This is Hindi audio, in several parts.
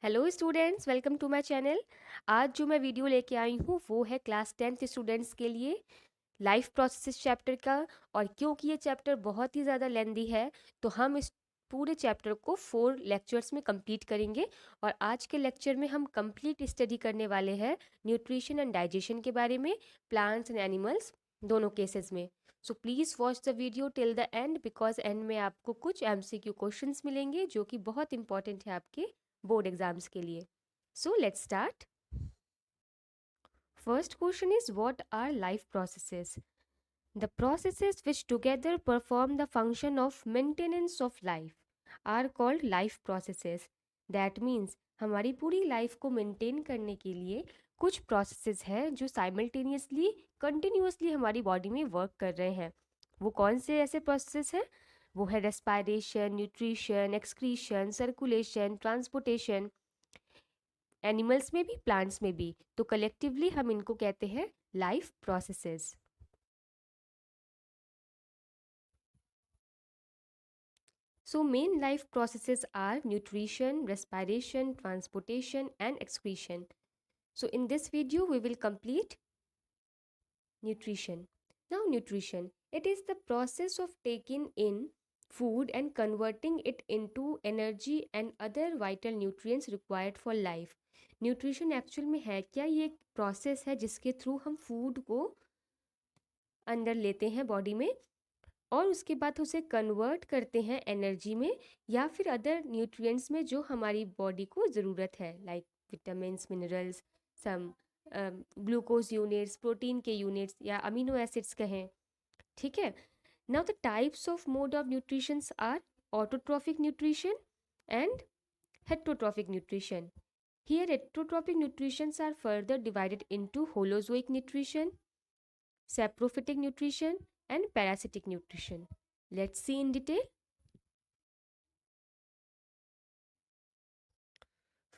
Hello students, welcome to my channel. आज जो मैं वीडियो लेके आई हूँ वो है क्लास 10th स्टूडेंट्स के लिए लाइफ प्रोसेसेस चैप्टर का। और क्योंकि ये चैप्टर बहुत ही ज़्यादा लेंदी है तो हम इस पूरे चैप्टर को 4 लेक्चर्स में कंप्लीट करेंगे। और आज के लेक्चर में हम कंप्लीट स्टडी करने वाले हैं न्यूट्रिशन एंड डाइजेशन के बारे में, प्लांट्स एंड एनिमल्स दोनों केसेस में। So please watch the video till the end because and में आपको कुछ MCQ क्वेश्चंस मिलेंगे जो कि बहुत इंपॉर्टेंट है आपके बोर्ड एग्जाम्स के लिए। So let's start. First question is what our life processes? The processes which together perform the function of maintenance of life are called life processes. That means हमारी पूरी लाइफ को मेंटेन करने के लिए कुछ प्रोसेसेस हैं जो साइमल्टेनियसली कंटिन्यूसली हमारी बॉडी में वर्क कर रहे हैं। वो कौन से ऐसे प्रोसेसेस हैं? वो है respiration, nutrition, excretion, circulation, transportation, animals में भी प्लांट्स में भी। तो कलेक्टिवली हम इनको कहते हैं life processes. So main life processes are nutrition, respiration, transportation and excretion. So in this video we will complete nutrition. Now nutrition, it is the process of taking in food and converting it into energy and other vital nutrients required for life. Nutrition actual में है क्या? ये एक प्रोसेस है जिसके थ्रू हम फूड को अंदर लेते हैं बॉडी में और उसके बाद उसे कन्वर्ट करते हैं एनर्जी में या फिर अदर न्यूट्रिएंट्स में जो हमारी बॉडी को ज़रूरत है, like vitamins, minerals, some glucose units, protein के यूनिट्स या अमीनो एसिड्स कहें। ठीक है। Now the types of mode of nutritions are autotrophic nutrition and heterotrophic nutrition. Here heterotrophic nutritions are further divided into holozoic nutrition, saprophytic nutrition and parasitic nutrition. Let's see in detail.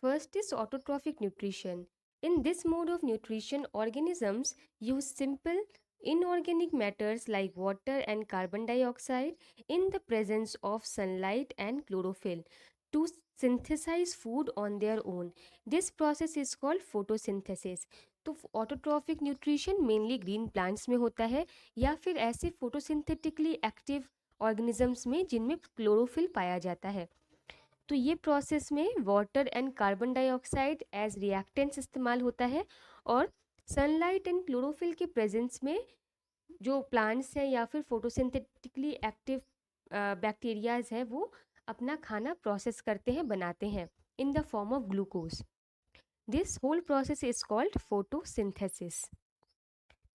First is autotrophic nutrition. In this mode of nutrition, organisms use simple inorganic matters like water and carbon dioxide in the presence of sunlight and chlorophyll to synthesize food on their own. This process is called photosynthesis. तो autotrophic nutrition mainly green plants में होता है या फिर ऐसे फोटोसिंथेटिकली एक्टिव ऑर्गेनिजम्स में जिनमें क्लोरोफिल पाया जाता है। तो ये प्रोसेस में water and carbon dioxide as reactants इस्तेमाल होता है और सनलाइट एंड क्लोरोफिल के प्रेजेंस में जो प्लांट्स हैं या फिर फोटोसिंथेटिकली एक्टिव बैक्टीरियाज है वो अपना खाना प्रोसेस करते हैं, बनाते हैं in the form of glucose. This whole process is called photosynthesis.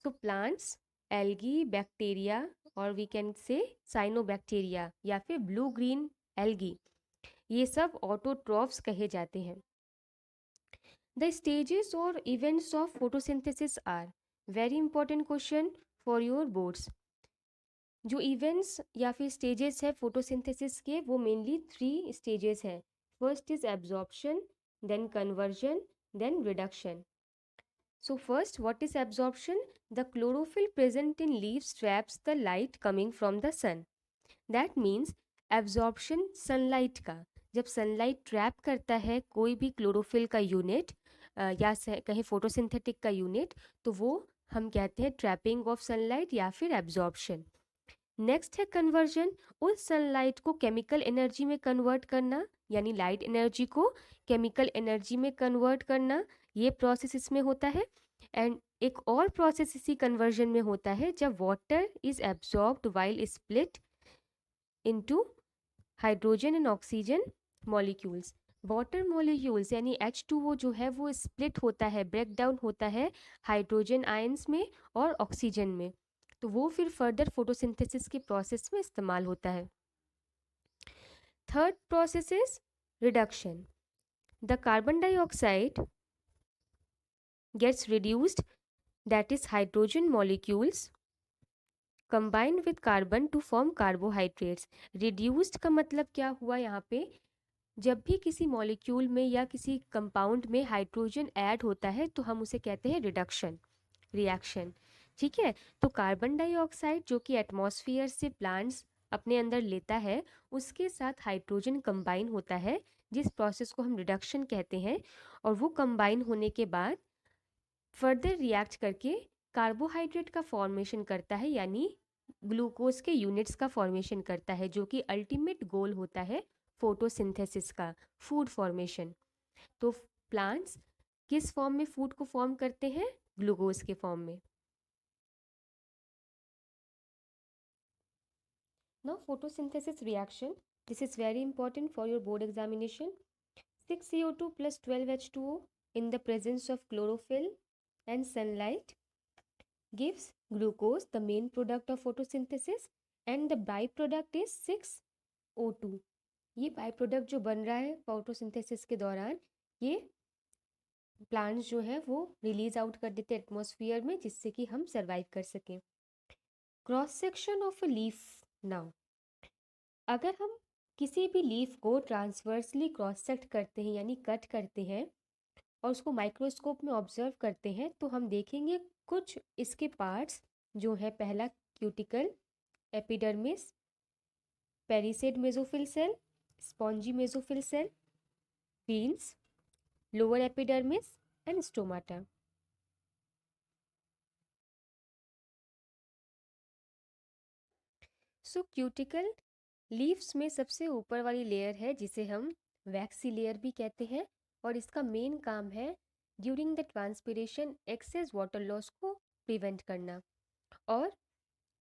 तो प्लांट्स, एल्गी, बैक्टीरिया और वी कैन से साइनोबैक्टीरिया या फिर ब्लू ग्रीन एल्गी, ये सब ऑटोट्रॉफ्स कहे जाते हैं. द स्टेजेस और events of photosynthesis are very important question for your boards. जो इवेंट्स या फिर स्टेजेस है फोटोसिंथेसिस के वो मेनली 3 स्टेजेस हैं. First is absorption, then conversion, then reduction. So first, what is absorption? The chlorophyll present in leaves traps the light coming from the sun. That means absorption sunlight का. जब सनलाइट ट्रैप करता है कोई भी क्लोरोफिल का यूनिट या कहीं फोटोसिंथेटिक का यूनिट तो वो हम कहते हैं ट्रैपिंग ऑफ सनलाइट या फिर एब्जॉर्प्शन. नेक्स्ट है कन्वर्जन. उस सनलाइट को केमिकल एनर्जी में कन्वर्ट करना, यानी लाइट एनर्जी को केमिकल एनर्जी में कन्वर्ट करना, ये प्रोसेस इसमें होता है. एंड एक और प्रोसेस इसी कन्वर्जन में होता है जब water is absorbed while split into hydrogen and oxygen molecules. Water molecules यानी H2O जो है वो स्प्लिट होता है, ब्रेक डाउन होता है हाइड्रोजन आयंस में और ऑक्सीजन में, तो वो फिर फर्दर फोटोसिंथेसिस के प्रोसेस में इस्तेमाल होता है. Third process is reduction. The carbon dioxide gets reduced, that is hydrogen molecules combined with carbon to form carbohydrates. reduced का मतलब क्या हुआ यहाँ पे? जब भी किसी मॉलिक्यूल में या किसी कंपाउंड में हाइड्रोजन ऐड होता है तो हम उसे कहते हैं रिडक्शन रिएक्शन. ठीक है. तो कार्बन डाइऑक्साइड जो कि एटमॉस्फेयर से प्लांट्स अपने अंदर लेता है उसके साथ हाइड्रोजन कंबाइन होता है जिस प्रोसेस को हम रिडक्शन कहते हैं, और वो कंबाइन होने के बाद फर्दर रिएक्ट करके कार्बोहाइड्रेट का फॉर्मेशन करता है, यानी ग्लूकोज के यूनिट्स का फॉर्मेशन करता है, जो कि अल्टीमेट गोल होता है फोटोसिंथेसिस का, फूड फॉर्मेशन। तो प्लांट्स किस फॉर्म में फूड को फॉर्म करते हैं? ग्लूकोज के फॉर्म में। Now photosynthesis reaction, this is very important for your board examination. 6CO2 plus 12H2O in the presence of chlorophyll and sunlight gives glucose, the main product of photosynthesis, and the byproduct is 6O2। ये बाई प्रोडक्ट जो बन रहा है फोटोसिंथेसिस के दौरान, ये प्लांट्स जो है वो रिलीज आउट कर देते हैं एटमॉस्फेयर में, जिससे कि हम सर्वाइव कर सकें। Cross section of a leaf. Now अगर हम किसी भी लीफ को ट्रांसवर्सली क्रॉस सेक्ट करते हैं, यानी कट करते हैं, और उसको माइक्रोस्कोप में ऑब्जर्व करते हैं, तो हम देखेंगे कुछ इसके पार्ट्स जो है। पहला cuticle, epidermis, palisade mesophyll cell, spongy mesophyll cell, veins, lower epidermis and stomata। So cuticle leaves में सबसे ऊपर वाली लेयर है, जिसे हम वैक्सी लेयर भी कहते हैं, और इसका मेन काम है during the transpiration excess water loss को प्रिवेंट करना। और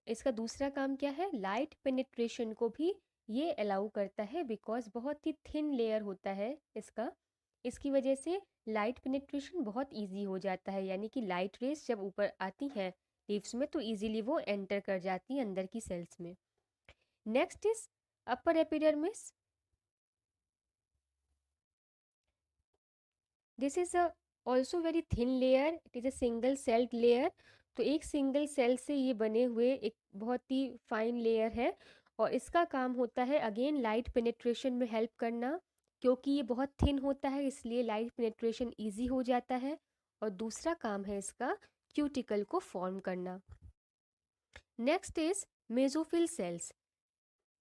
इसका दूसरा काम क्या है? लाइट पेनिट्रेशन को भी ये अलाउ करता है, बिकॉज बहुत ही थिन लेयर होता है इसका। इसकी वजह से लाइट पेनिट्रेशन बहुत इजी हो जाता है, यानी कि लाइट रेस जब ऊपर आती हैं लीव्स में तो इजीली वो एंटर कर जाती हैं अंदर की सेल्स में। Next is upper epidermis. This is a also very thin layer, it is a single celled layer. तो एक सिंगल सेल से ये बने हुए एक बहुत ही फाइन लेयर है, और इसका काम होता है अगेन लाइट पेनिट्रेशन में हेल्प करना, क्योंकि ये बहुत थिन होता है इसलिए लाइट पेनिट्रेशन ईजी हो जाता है। और दूसरा काम है इसका क्यूटिकल को फॉर्म करना। Next is mesophyll cells,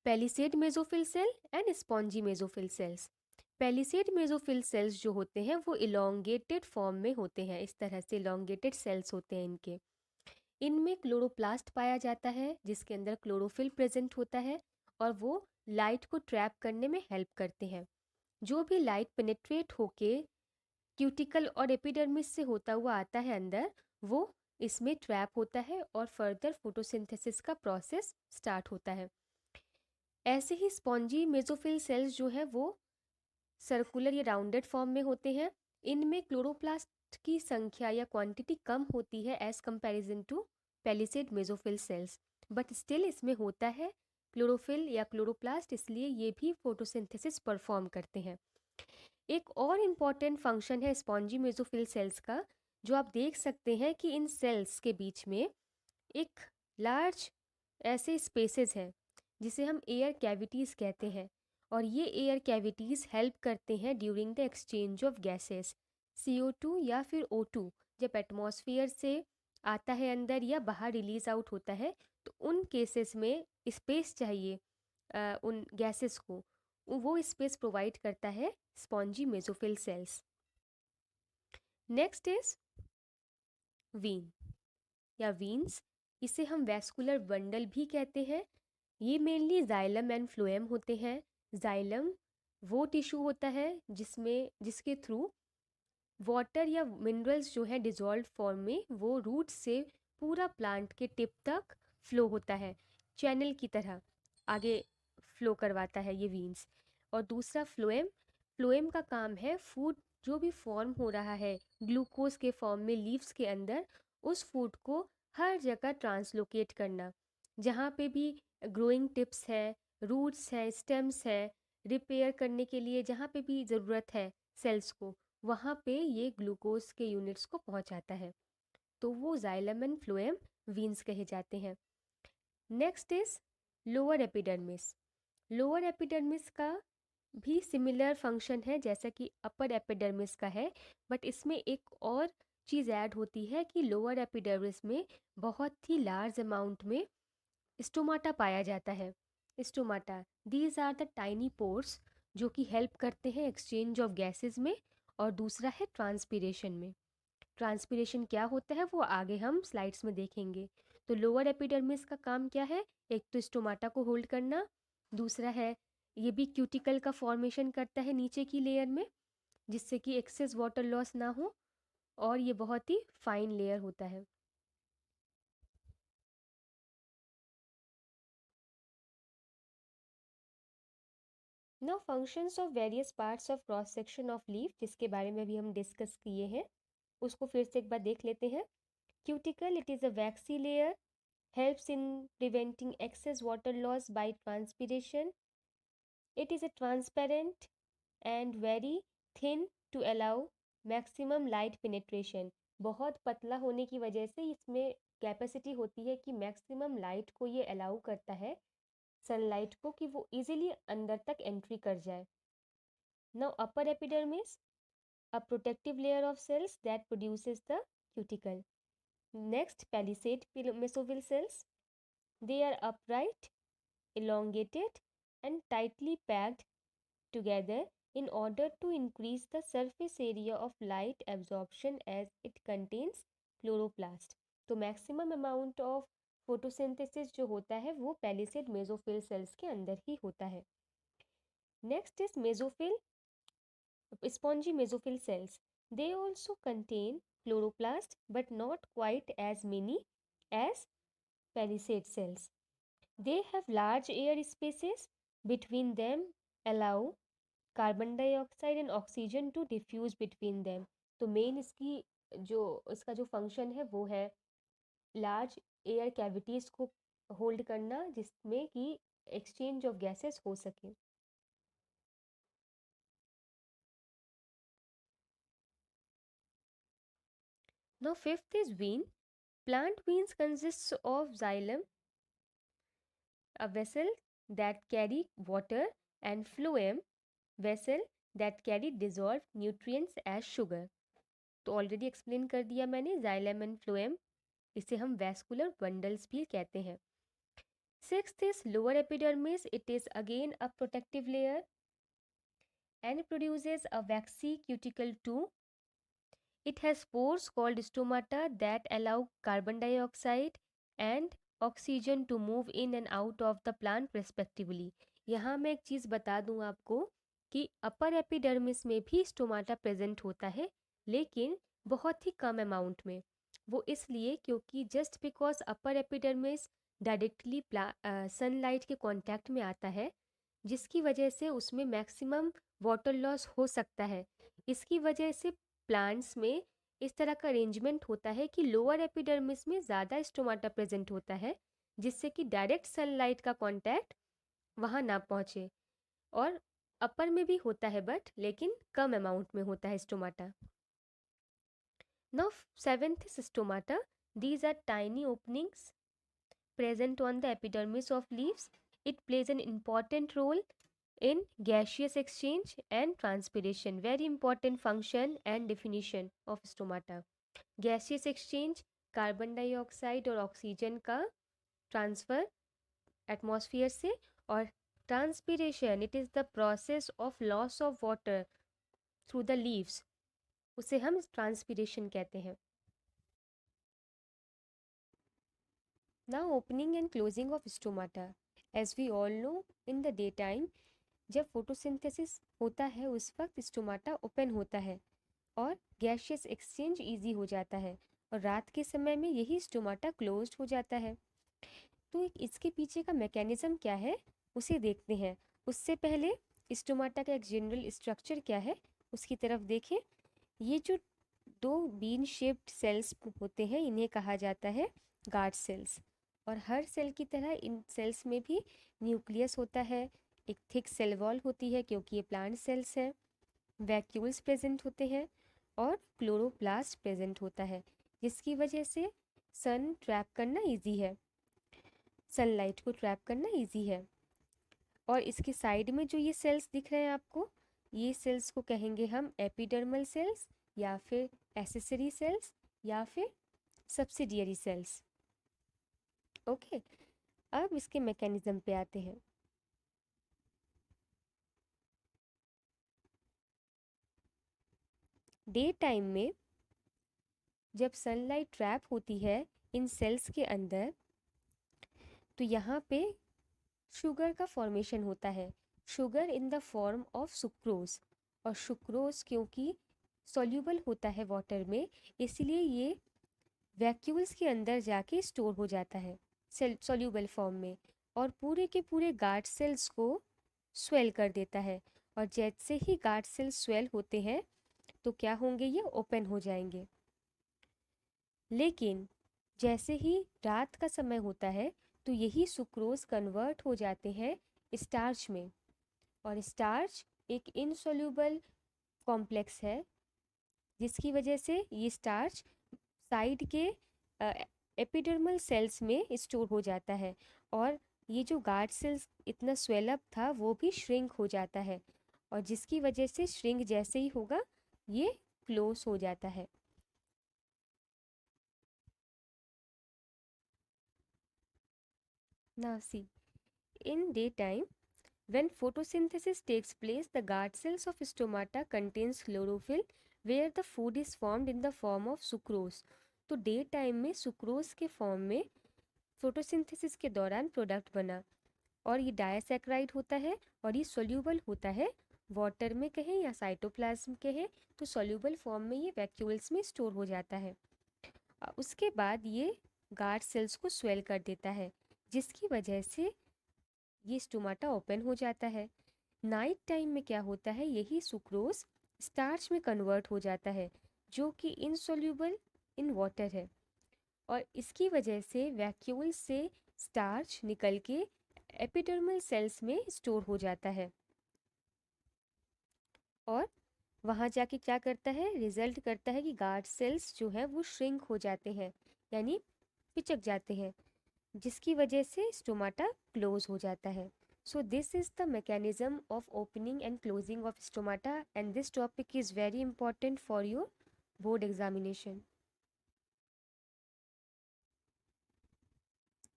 palisade mesophyll cell and spongy mesophyll cells. Palisade mesophyll cells जो होते हैं वो इलोंगेटेड फॉर्म में होते हैं, इस तरह से इलोंगेटेड सेल्स होते हैं इनके। इनमें क्लोरोप्लास्ट पाया जाता है, जिसके अंदर क्लोरोफिल प्रेजेंट होता है, और वो लाइट को ट्रैप करने में हेल्प करते हैं। जो भी लाइट पेनिट्रेट होके क्यूटिकल और एपिडर्मिस से होता हुआ आता है अंदर, वो इसमें ट्रैप होता है और फर्दर फोटोसिंथेसिस का प्रोसेस स्टार्ट होता है। ऐसे ही स्पॉन्जी मेसोफिल सेल्स जो है वो सर्कुलर या राउंडेड फॉर्म में होते हैं। इनमें क्लोरोप्लास्ट की संख्या या क्वांटिटी कम होती है as comparison to palisade mesophyll cells, but still इसमें होता है क्लोरोफिल या क्लोरोप्लास्ट, इसलिए ये भी फोटोसिंथेसिस परफॉर्म करते हैं। एक और इम्पॉर्टेंट फंक्शन है स्पॉन्जी मेसोफिल सेल्स का, जो आप देख सकते हैं कि इन सेल्स के बीच में एक लार्ज ऐसे स्पेसेस हैं जिसे हम एयर कैविटीज़ कहते हैं, और ये एयर कैविटीज़ हेल्प करते हैं during the exchange of gases. CO2 या फिर O2 जब एटमॉस्फेयर से आता है अंदर या बाहर रिलीज आउट होता है, तो उन केसेस में स्पेस चाहिए उन गैसेस को, वो स्पेस प्रोवाइड करता है spongy mesophyll cells. Next is vein या वीन्स, इसे हम वैस्कुलर बंडल भी कहते हैं। ये मेनली जाइलम एंड फ्लोएम होते हैं। जाइलम वो टिश्यू होता है जिसके थ्रू वाटर या मिनरल्स जो है डिजॉल्व फॉर्म में वो रूट से पूरा प्लांट के टिप तक फ्लो होता है, चैनल की तरह आगे फ्लो करवाता है ये वीन्स। और दूसरा फ्लोएम, फ्लोएम का काम है फूड जो भी फॉर्म हो रहा है ग्लूकोज के फॉर्म में लीव्स के अंदर, उस फूड को हर जगह ट्रांसलोकेट करना। जहाँ पे भी ग्रोइंग टिप्स है, रूट्स है, स्टेम्स है, रिपेयर करने के लिए जहाँ पे भी ज़रूरत है सेल्स को, वहाँ पे ये ग्लूकोज के यूनिट्स को पहुँचाता है। तो वो जाइलम एंड फ्लोएम वीन्स कहे जाते हैं। Next is lower epidermis. Lower epidermis का भी सिमिलर फंक्शन है जैसा कि अपर एपिडर्मिस का है, बट इसमें एक और चीज़ ऐड होती है कि लोअर एपिडर्मिस में बहुत ही लार्ज अमाउंट में स्टोमाटा पाया जाता है। Stomata, these are the tiny pores जो कि हेल्प करते हैं एक्सचेंज ऑफ गैसेस में, और दूसरा है ट्रांसपीरेशन में। ट्रांसपीरेशन क्या होता है वो आगे हम स्लाइड्स में देखेंगे। तो लोअर एपिडर्मिस का काम क्या है? एक तो स्टोमाटा को होल्ड करना, दूसरा है ये भी क्यूटिकल का फॉर्मेशन करता है नीचे की लेयर में, जिससे कि एक्सेस वाटर लॉस ना हो, और ये बहुत ही फाइन लेयर होता है। Now functions of various parts of cross section of leaf, जिसके बारे में भी हम डिस्कस किए हैं, उसको फिर से एक बार देख लेते हैं। Cuticle, it is a waxy layer, helps in preventing excess water loss by transpiration. It is a transparent and very thin to allow maximum light penetration. बहुत पतला होने की वजह से इसमें कैपेसिटी होती है कि मैक्सिमम लाइट को ये अलाउ करता है, सनलाइट को, कि वो इजीली अंदर तक एंट्री कर जाए। Now upper epidermis, a protective layer of cells that produces the cuticle. Next, palisade mesophyll cells. They are upright, elongated, and tightly packed together in order to increase the surface area of light absorption as it contains chloroplast. तो मैक्सिमम अमाउंट ऑफ फोटोसिंथेसिस जो होता है वो पैलिसेड मेसोफिल सेल्स के अंदर ही होता है। Next is mesophyll, spongy mesophyll cells. They also contain chloroplast but not quite as many as palisade cells. They have large air spaces between them, allow carbon dioxide and oxygen to diffuse between them. तो मेन इसका जो फंक्शन है वो है लार्ज एयर कैविटीज को होल्ड करना, जिसमें कि एक्सचेंज ऑफ गैसेस हो सके। Now fifth is vein. Plant veins consist of xylem, a vessel that carry water, and phloem, vessel that carry dissolved nutrients as sugar। तो ऑलरेडी एक्सप्लेन कर दिया मैंने जाइलम एंड फ्लोएम, इसे हम वैस्कुलर बंडल्स भी कहते हैं। Sixth is lower epidermis. It is again a protective layer and produces a waxy cuticle too. It has pores called stomata that allow carbon dioxide and oxygen to move in and out of the plant respectively. यहाँ मैं एक चीज़ बता दूँ आपको कि अपर एपिडर्मिस में भी स्टोमाटा प्रेजेंट होता है, लेकिन बहुत ही कम अमाउंट में। वो इसलिए क्योंकि just because upper epidermis directly sunlight के कांटेक्ट में आता है, जिसकी वजह से उसमें मैक्सिमम वाटर लॉस हो सकता है। इसकी वजह से प्लांट्स में इस तरह का अरेंजमेंट होता है कि लोअर एपिडर्मिस में ज़्यादा स्टोमाटा प्रेजेंट होता है, जिससे कि डायरेक्ट सनलाइट का कांटेक्ट वहाँ ना पहुँचे। और अपर में भी होता है बट लेकिन कम अमाउंट में होता है stomata. Now seventh is stomata. These are tiny openings present on the epidermis of leaves. It plays an important role in gaseous exchange and transpiration. Very important function and definition of stomata. Gaseous exchange, carbon dioxide और ऑक्सीजन का ट्रांसफर एटमॉस्फेयर से, और transpiration, it is the process of loss of water through the leaves, उसे हम ट्रांसपीरेशन कहते हैं। Now opening and closing of stomata. As we all know, in the daytime जब फोटोसिंथेसिस होता है उस वक्त स्टोमाटा ओपन होता है और गैशियस एक्सचेंज इजी हो जाता है, और रात के समय में यही स्टोमाटा क्लोज्ड हो जाता है। तो इसके पीछे का मैकेनिज्म क्या है उसे देखते हैं। उससे पहले स्टोमाटा का एक जनरल स्ट्रक्चर क्या है उसकी तरफ देखें। ये जो दो बीन शेप्ड सेल्स होते हैं इन्हें कहा जाता है गार्ड सेल्स, और हर सेल की तरह इन सेल्स में भी न्यूक्लियस होता है, एक थिक सेल वॉल होती है क्योंकि ये प्लांट सेल्स हैं, वैक्यूल्स प्रेजेंट होते हैं, और क्लोरोप्लास्ट प्रेजेंट होता है, जिसकी वजह से सन ट्रैप करना इजी है, सनलाइट को ट्रैप करना इजी है। और इसके साइड में जो ये सेल्स दिख रहे हैं आपको, ये सेल्स को कहेंगे हम एपिडर्मल सेल्स, या फिर एसेसरी सेल्स, या फिर सब्सिडियरी सेल्स। ओके, अब इसके मैकेनिज्म पे आते हैं। डे टाइम में जब सनलाइट ट्रैप होती है इन सेल्स के अंदर, तो यहाँ पे शुगर का फॉर्मेशन होता है, sugar in the form of sucrose. और सुक्रोज क्योंकि सॉल्यूबल होता है वाटर में, इसलिए ये वैक्यूल्स के अंदर जाके स्टोर हो जाता है सॉल्यूबल फॉर्म में, और पूरे के पूरे गार्ड सेल्स को स्वेल कर देता है। और जैसे ही गार्ड सेल्स स्वेल होते हैं तो क्या होंगे, ये ओपन हो जाएंगे। लेकिन जैसे ही रात का समय होता है तो यही सुक्रोज कन्वर्ट हो जाते हैं स्टार्च में, और स्टार्च एक इनसॉल्यूबल कॉम्प्लेक्स है, जिसकी वजह से ये स्टार्च साइड के एपिडर्मल सेल्स में स्टोर हो जाता है, और ये जो गार्ड सेल्स इतना स्वेलअप था वो भी श्रिंक हो जाता है, और जिसकी वजह से श्रिंक जैसे ही होगा ये क्लोज हो जाता है। Now see, in daytime, when photosynthesis takes place, the guard cells of stomata contains chlorophyll where the food is formed in the form of sucrose. तो डे टाइम में सुक्रोज के फॉर्म में फोटोसिंथेसिस के दौरान प्रोडक्ट बना, और ये डायसैक्राइड होता है, और ये सोल्यूबल होता है वाटर में कहें या साइटोप्लाज्म कहें, तो सोल्यूबल फॉर्म में ये वैक्यूल्स में स्टोर हो जाता है। उसके बाद ये गार्ड सेल्स को स्वेल कर देता है, जिसकी वजह से ये स्टोमाटा ओपन हो जाता है। नाइट टाइम में क्या होता है, यही सुक्रोज स्टार्च में कन्वर्ट हो जाता है, जो कि इनसॉल्यूबल इन वाटर है, और इसकी वजह से वैक्यूल से स्टार्च निकल के एपिडर्मल सेल्स में स्टोर हो जाता है, और वहाँ जाके क्या करता है, रिजल्ट करता है कि गार्ड सेल्स जो है वो श्रिंक हो जाते हैं, यानी पिचक जाते हैं, जिसकी वजह से स्टोमाटा क्लोज हो जाता है। सो this is the mechanism of opening and closing of stomata, and this topic is very important for your board examination.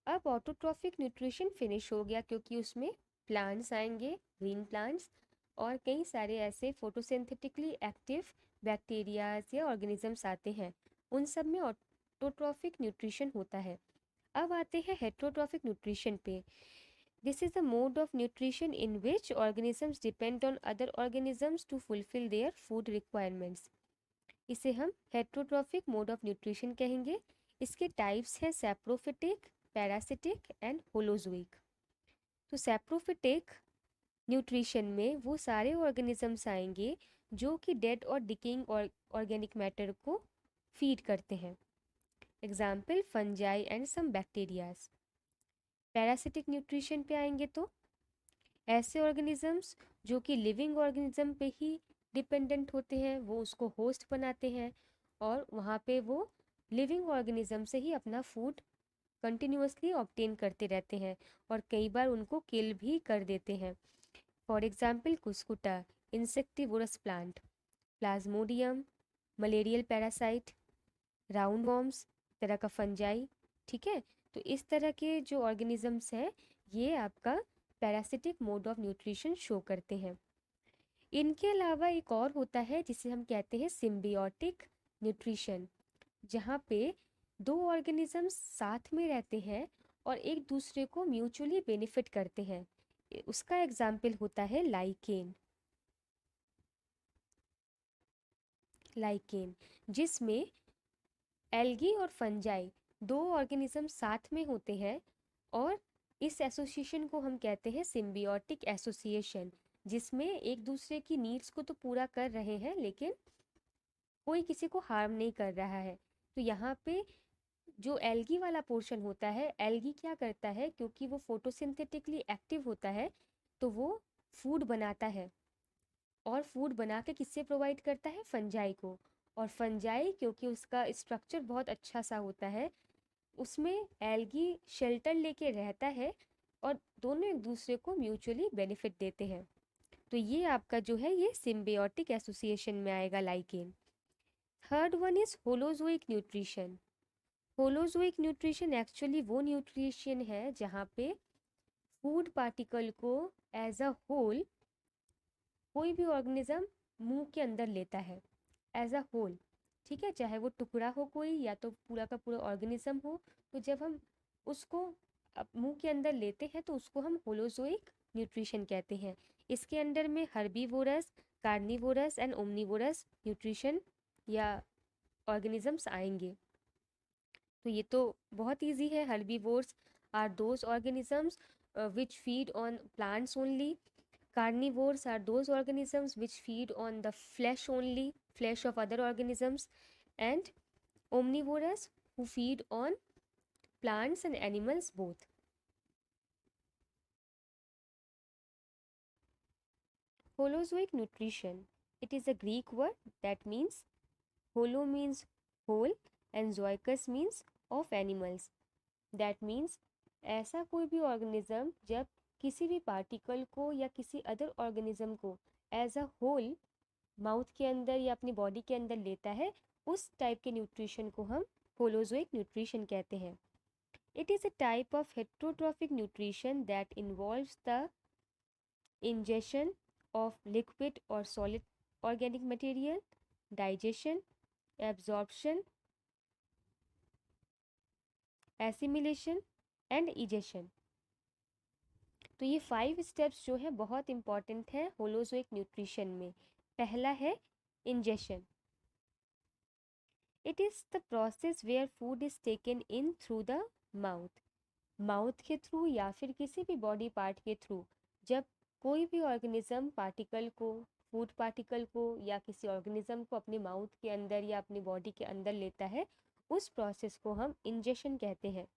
अब ऑटोट्रॉफिक न्यूट्रिशन फिनिश हो गया, क्योंकि उसमें प्लांट्स आएंगे, ग्रीन प्लांट्स, और कई सारे ऐसे फोटोसिंथेटिकली एक्टिव बैक्टीरियाज या ऑर्गेनिजम्स आते हैं, उन सब में ऑटोट्रॉफिक न्यूट्रिशन होता है। अब आते हैं हेट्रोट्रॉफिक न्यूट्रिशन पे। This is the mode of nutrition in which organisms depend on other organisms to fulfil their food requirements. इसे हम हेट्रोट्रॉफिक मोड ऑफ न्यूट्रिशन कहेंगे। इसके टाइप्स हैं सैप्रोफिटिक, पैरासिटिक एंड होलोजोइक। तो सैप्रोफिटिक न्यूट्रिशन में वो सारे ऑर्गेनिजम्स आएंगे जो कि डेड और डिकेइंग ऑर्गेनिक मैटर को फीड करते हैं। Example fungi and some bacterias. Parasitic nutrition पे आएंगे तो ऐसे ऑर्गेनिजम्स जो कि लिविंग ऑर्गेनिज्म पे ही डिपेंडेंट होते हैं, वो उसको होस्ट बनाते हैं, और वहाँ पे वो लिविंग ऑर्गेनिज्म से ही अपना फूड कंटिन्यूअसली ऑब्टेन करते रहते हैं, और कई बार उनको किल भी कर देते हैं। For example कुस्कुटा, insectivorous plant, Plasmodium, malarial parasite, round worms, तरह का फंजाई। ठीक है, तो इस तरह के जो ऑर्गेनिजम्स हैं ये आपका parasitic mode of nutrition show करते हैं। इनके अलावा एक और होता है जिसे हम कहते हैं सिम्बियोटिक न्यूट्रिशन, जहाँ पे दो ऑर्गेनिजम्स साथ में रहते हैं और एक दूसरे को म्यूचुअली बेनिफिट करते हैं। उसका एग्जाम्पल होता है लाइकेन। लाइकेन जिसमें एल्गी और फंजाई दो ऑर्गेनिज्म साथ में होते हैं, और इस एसोसिएशन को हम कहते हैं सिम्बियोटिक एसोसिएशन, जिसमें एक दूसरे की नीड्स को तो पूरा कर रहे हैं लेकिन कोई किसी को हार्म नहीं कर रहा है। तो यहाँ पे जो एल्गी वाला पोर्शन होता है, एल्गी क्या करता है, क्योंकि वो फोटोसिंथेटिकली एक्टिव होता है तो वो फूड बनाता है, और फूड बना के किससे प्रोवाइड करता है, फंजाई को। और फंजाई क्योंकि उसका स्ट्रक्चर बहुत अच्छा सा होता है, उसमें एल्गी शेल्टर लेके रहता है, और दोनों एक दूसरे को म्यूचुअली बेनिफिट देते हैं। तो ये आपका जो है ये सिम्बियोटिक एसोसिएशन में आएगा lichen. Third one is holozoic nutrition. Holozoic nutrition actually वो न्यूट्रिशन है जहाँ पे फूड पार्टिकल को एज अ होल कोई भी ऑर्गेनिज्म मुंह के अंदर लेता है, एज अ होल, ठीक है, चाहे वो टुकड़ा हो कोई या तो पूरा का पूरा ऑर्गेनिज्म हो। तो जब हम उसको मुंह के अंदर लेते हैं तो उसको हम होलोजोइक न्यूट्रिशन कहते हैं। इसके अंडर में herbivorous, carnivorous and omnivorous nutrition या ऑर्गेनिजम्स आएंगे। तो ये तो बहुत इजी है। Herbivores are those organisms which feed on plants only. Carnivores are those organisms which feed on the flesh only, flesh of other organisms. And omnivorous, who feed on plants and animals both. Holozoic nutrition. It is a Greek word that means holo means whole and zoikos means of animals. That means ऐसा कोई भी ऑर्गेनिज्म जब किसी भी पार्टिकल को या किसी अदर ऑर्गेनिज्म को एज अ होल माउथ के अंदर या अपनी बॉडी के अंदर लेता है, उस टाइप के न्यूट्रिशन को हम होलोजोइक न्यूट्रिशन कहते हैं। It is a type of heterotrophic nutrition that involves the ingestion of liquid or solid organic material, digestion, absorption, assimilation and egestion। तो ये 5 स्टेप्स जो है बहुत इंपॉर्टेंट है होलोजोइक न्यूट्रिशन में। पहला है ingestion. It is the process where food is taken in through the mouth. Mouth के थ्रू या फिर किसी भी बॉडी पार्ट के थ्रू जब कोई भी ऑर्गेनिज्म पार्टिकल को, फूड पार्टिकल को या किसी ऑर्गेनिज्म को अपने माउथ के अंदर या अपनी बॉडी के अंदर लेता है, उस प्रोसेस को हम इंजेशन कहते हैं।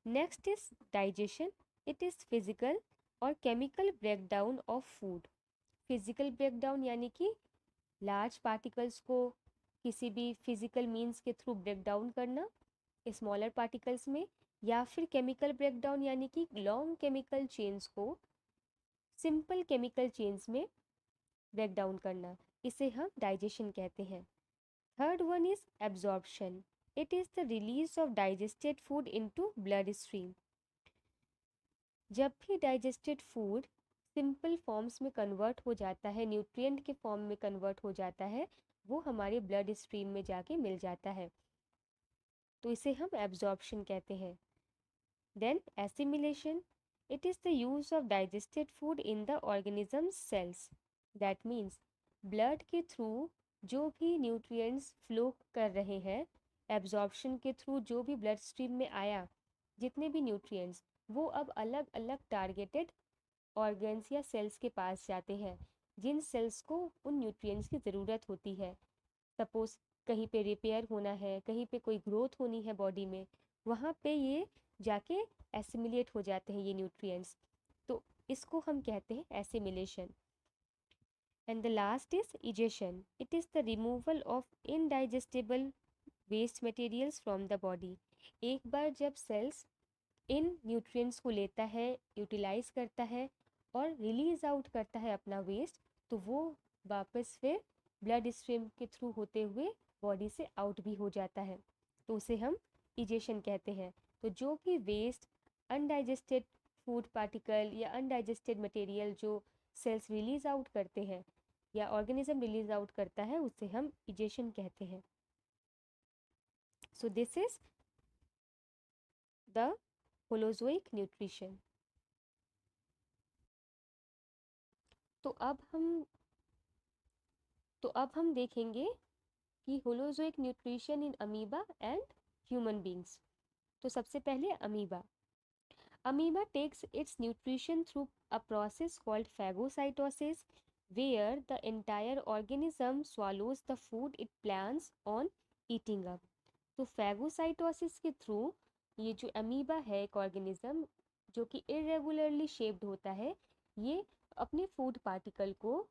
Next is digestion. It is physical और chemical breakdown of food. Physical breakdown यानी कि लार्ज पार्टिकल्स को किसी भी फिजिकल मीन्स के थ्रू ब्रेकडाउन करना स्मॉलर पार्टिकल्स में, या फिर केमिकल ब्रेकडाउन यानी कि लॉन्ग केमिकल चेन्स को सिंपल केमिकल चेन्स में ब्रेक डाउन करना, इसे हम डाइजेशन कहते हैं। Third one is absorption. It is the release of digested food into blood stream. जब भी डाइजेस्टेड फूड सिंपल फॉर्म्स में कन्वर्ट हो जाता है, न्यूट्रिएंट के फॉर्म में कन्वर्ट हो जाता है, वो हमारे ब्लड स्ट्रीम में जाके मिल जाता है, तो इसे हम एब्जॉर्प्शन कहते हैं। Then assimilation. It is the use of digested food in the organism's cells. That means blood के थ्रू जो भी न्यूट्रिएंट्स फ्लो कर रहे हैं, एब्जॉर्प्शन के थ्रू जो भी ब्लड स्ट्रीम में आया, जितने भी न्यूट्रिएंट्स, वो अब अलग अलग टारगेटेड ऑर्गन्स या सेल्स के पास जाते हैं, जिन सेल्स को उन न्यूट्रिएंट्स की ज़रूरत होती है। सपोज कहीं पे रिपेयर होना है, कहीं पे कोई ग्रोथ होनी है बॉडी में, वहाँ पे ये जाके एसिमिलेट हो जाते हैं ये न्यूट्रिएंट्स। तो इसको हम कहते हैं assimilation. And the last is egestion. It is the removal of indigestible waste materials from the body. एक बार जब सेल्स इन न्यूट्रिएंट्स को लेता है, यूटिलाइज करता है और रिलीज आउट करता है अपना वेस्ट, तो वो वापस फिर ब्लड स्ट्रीम के थ्रू होते हुए बॉडी से आउट भी हो जाता है, तो उसे हम इजेशन कहते हैं। तो जो भी वेस्ट, अनडाइजेस्टेड फूड पार्टिकल या अनडाइजेस्टेड मटेरियल जो सेल्स रिलीज आउट करते हैं या ऑर्गेनिज्म रिलीज आउट करता है, उसे हम इजेशन कहते हैं। So this is the holozoic nutrition. तो अब हम तो अब हम देखेंगे कि holozoic nutrition in amoeba and human beings. तो सबसे पहले amoeba. Amoeba takes its nutrition through a process called phagocytosis, where the entire organism swallows the food it plans on eating up। तो phagocytosis के थ्रू ये जो अमीबा है एक ऑर्गेनिज्म जो कि इरेगुलरली शेप्ड होता है, ये अपने फूड पार्टिकल को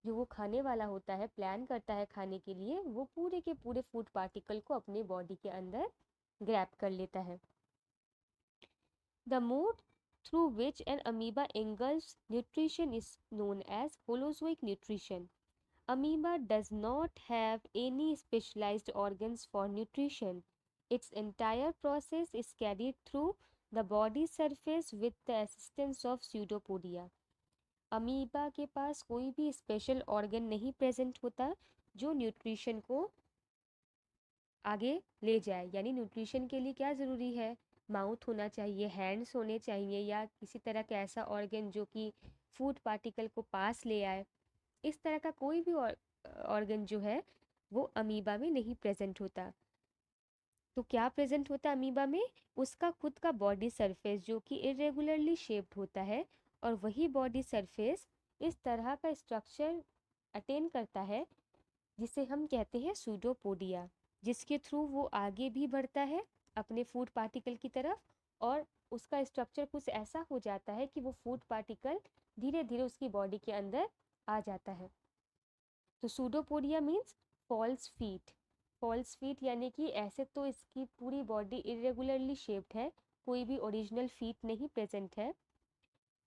जो वो खाने वाला होता है, प्लान करता है खाने के लिए, वो पूरे के पूरे फूड पार्टिकल को अपने बॉडी के अंदर ग्रैब कर लेता है। The mode through which an amoeba engulfs nutrition is known as holozoic nutrition. Amoeba does not have any specialized organs for nutrition. Its entire process is carried through the body surface with the assistance of pseudopodia। Amoeba के पास कोई भी स्पेशल ऑर्गन नहीं प्रेजेंट होता जो न्यूट्रिशन को आगे ले जाए। यानी न्यूट्रिशन के लिए क्या ज़रूरी है, माउथ होना चाहिए, हैंड्स होने चाहिए, या किसी तरह का ऐसा ऑर्गन जो कि फूड पार्टिकल को पास ले आए। इस तरह का कोई भी ऑर्गन जो है वो अमीबा में नहीं प्रेजेंट होता। तो क्या प्रेजेंट होता है अमीबा में, उसका खुद का बॉडी सरफेस जो कि इरेगुलरली शेप्ड होता है, और वही बॉडी सरफेस इस तरह का स्ट्रक्चर अटेन करता है जिसे हम कहते हैं सूडोपोडिया, जिसके थ्रू वो आगे भी बढ़ता है अपने फूड पार्टिकल की तरफ, और उसका स्ट्रक्चर कुछ ऐसा हो जाता है कि वो फूड पार्टिकल धीरे धीरे उसकी बॉडी के अंदर आ जाता है। तो pseudopodia means false feet. False feet यानी कि ऐसे तो इसकी पूरी बॉडी इरेगुलरली शेप्ड है, कोई भी ओरिजिनल फीट नहीं प्रेजेंट है,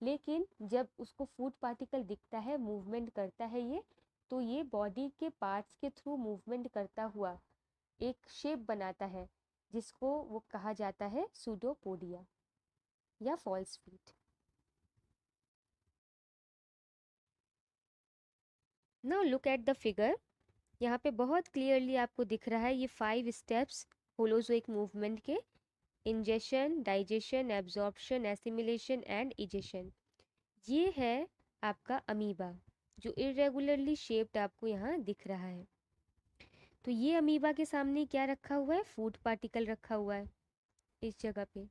लेकिन जब उसको फूड पार्टिकल दिखता है, मूवमेंट करता है ये, तो ये बॉडी के पार्ट्स के थ्रू मूवमेंट करता हुआ एक शेप बनाता है, जिसको वो कहा जाता है सूडोपोडिया या false feet. Now look at the figure. यहाँ पे बहुत क्लियरली आपको दिख रहा है ये 5 स्टेप्स होलोजोइक मूवमेंट के: ingestion, digestion, absorption, assimilation and egestion. ये है आपका अमीबा जो इरेगुलरली शेप्ड आपको यहाँ दिख रहा है। तो ये अमीबा के सामने क्या रखा हुआ है, फूड पार्टिकल रखा हुआ है इस जगह पे।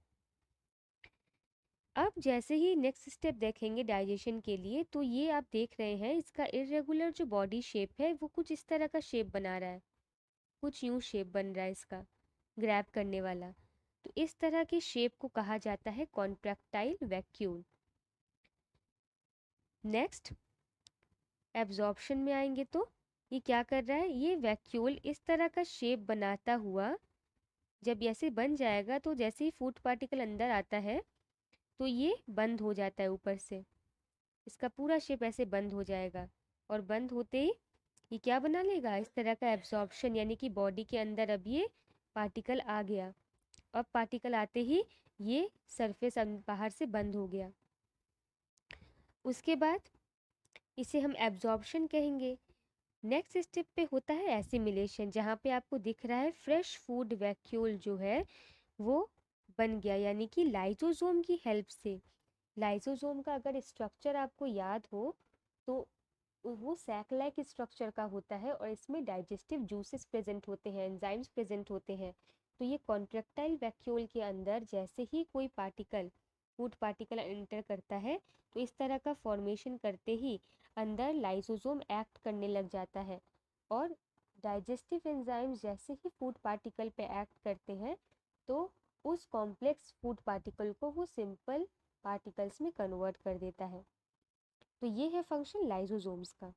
अब जैसे ही नेक्स्ट स्टेप देखेंगे डाइजेशन के लिए, तो ये आप देख रहे हैं इसका इरेगुलर जो बॉडी शेप है वो कुछ इस तरह का शेप बना रहा है, कुछ यूं शेप बन रहा है इसका, ग्रैब करने वाला। तो इस तरह की शेप को कहा जाता है कॉन्ट्रैक्टाइल वैक्यूल। नेक्स्ट एब्जॉर्प्शन में आएंगे तो ये क्या कर रहा है, ये वैक्यूल इस तरह का शेप बनाता हुआ जब ऐसे बन जाएगा, तो जैसे ही फूड पार्टिकल अंदर आता है तो ये बंद हो जाता है ऊपर से, इसका पूरा शेप ऐसे बंद हो जाएगा, और बंद होते ही ये क्या बना लेगा, इस तरह का एब्जॉर्प्शन, यानी कि बॉडी के अंदर अब ये पार्टिकल आ गया। अब पार्टिकल आते ही ये सरफेस बाहर से बंद हो गया। उसके बाद इसे हम एब्जॉर्प्शन कहेंगे। नेक्स्ट स्टेप पे होता है एसिमिलेशन, जहाँ पे आपको दिख रहा है फ्रेश फूड वैक्यूल जो है वो बन गया, यानी कि लाइसोसोम की हेल्प से। लाइसोसोम का अगर स्ट्रक्चर आपको याद हो तो वो सैक लाइक स्ट्रक्चर का होता है, और इसमें डाइजेस्टिव जूसेस प्रेजेंट होते हैं, एंजाइम्स प्रेजेंट होते हैं। तो ये कॉन्ट्रैक्टाइल वैक्यूल के अंदर जैसे ही कोई पार्टिकल, फूड पार्टिकल एंटर करता है, तो इस तरह का फॉर्मेशन करते ही अंदर लाइसोसोम एक्ट करने लग जाता है, और डाइजेस्टिव एंजाइम्स जैसे ही फूड पार्टिकल पे एक्ट करते हैं तो उस कॉम्प्लेक्स फूड पार्टिकल को वो सिंपल पार्टिकल्स में कन्वर्ट कर देता है। तो ये है फंक्शन लाइसोसोम्स का।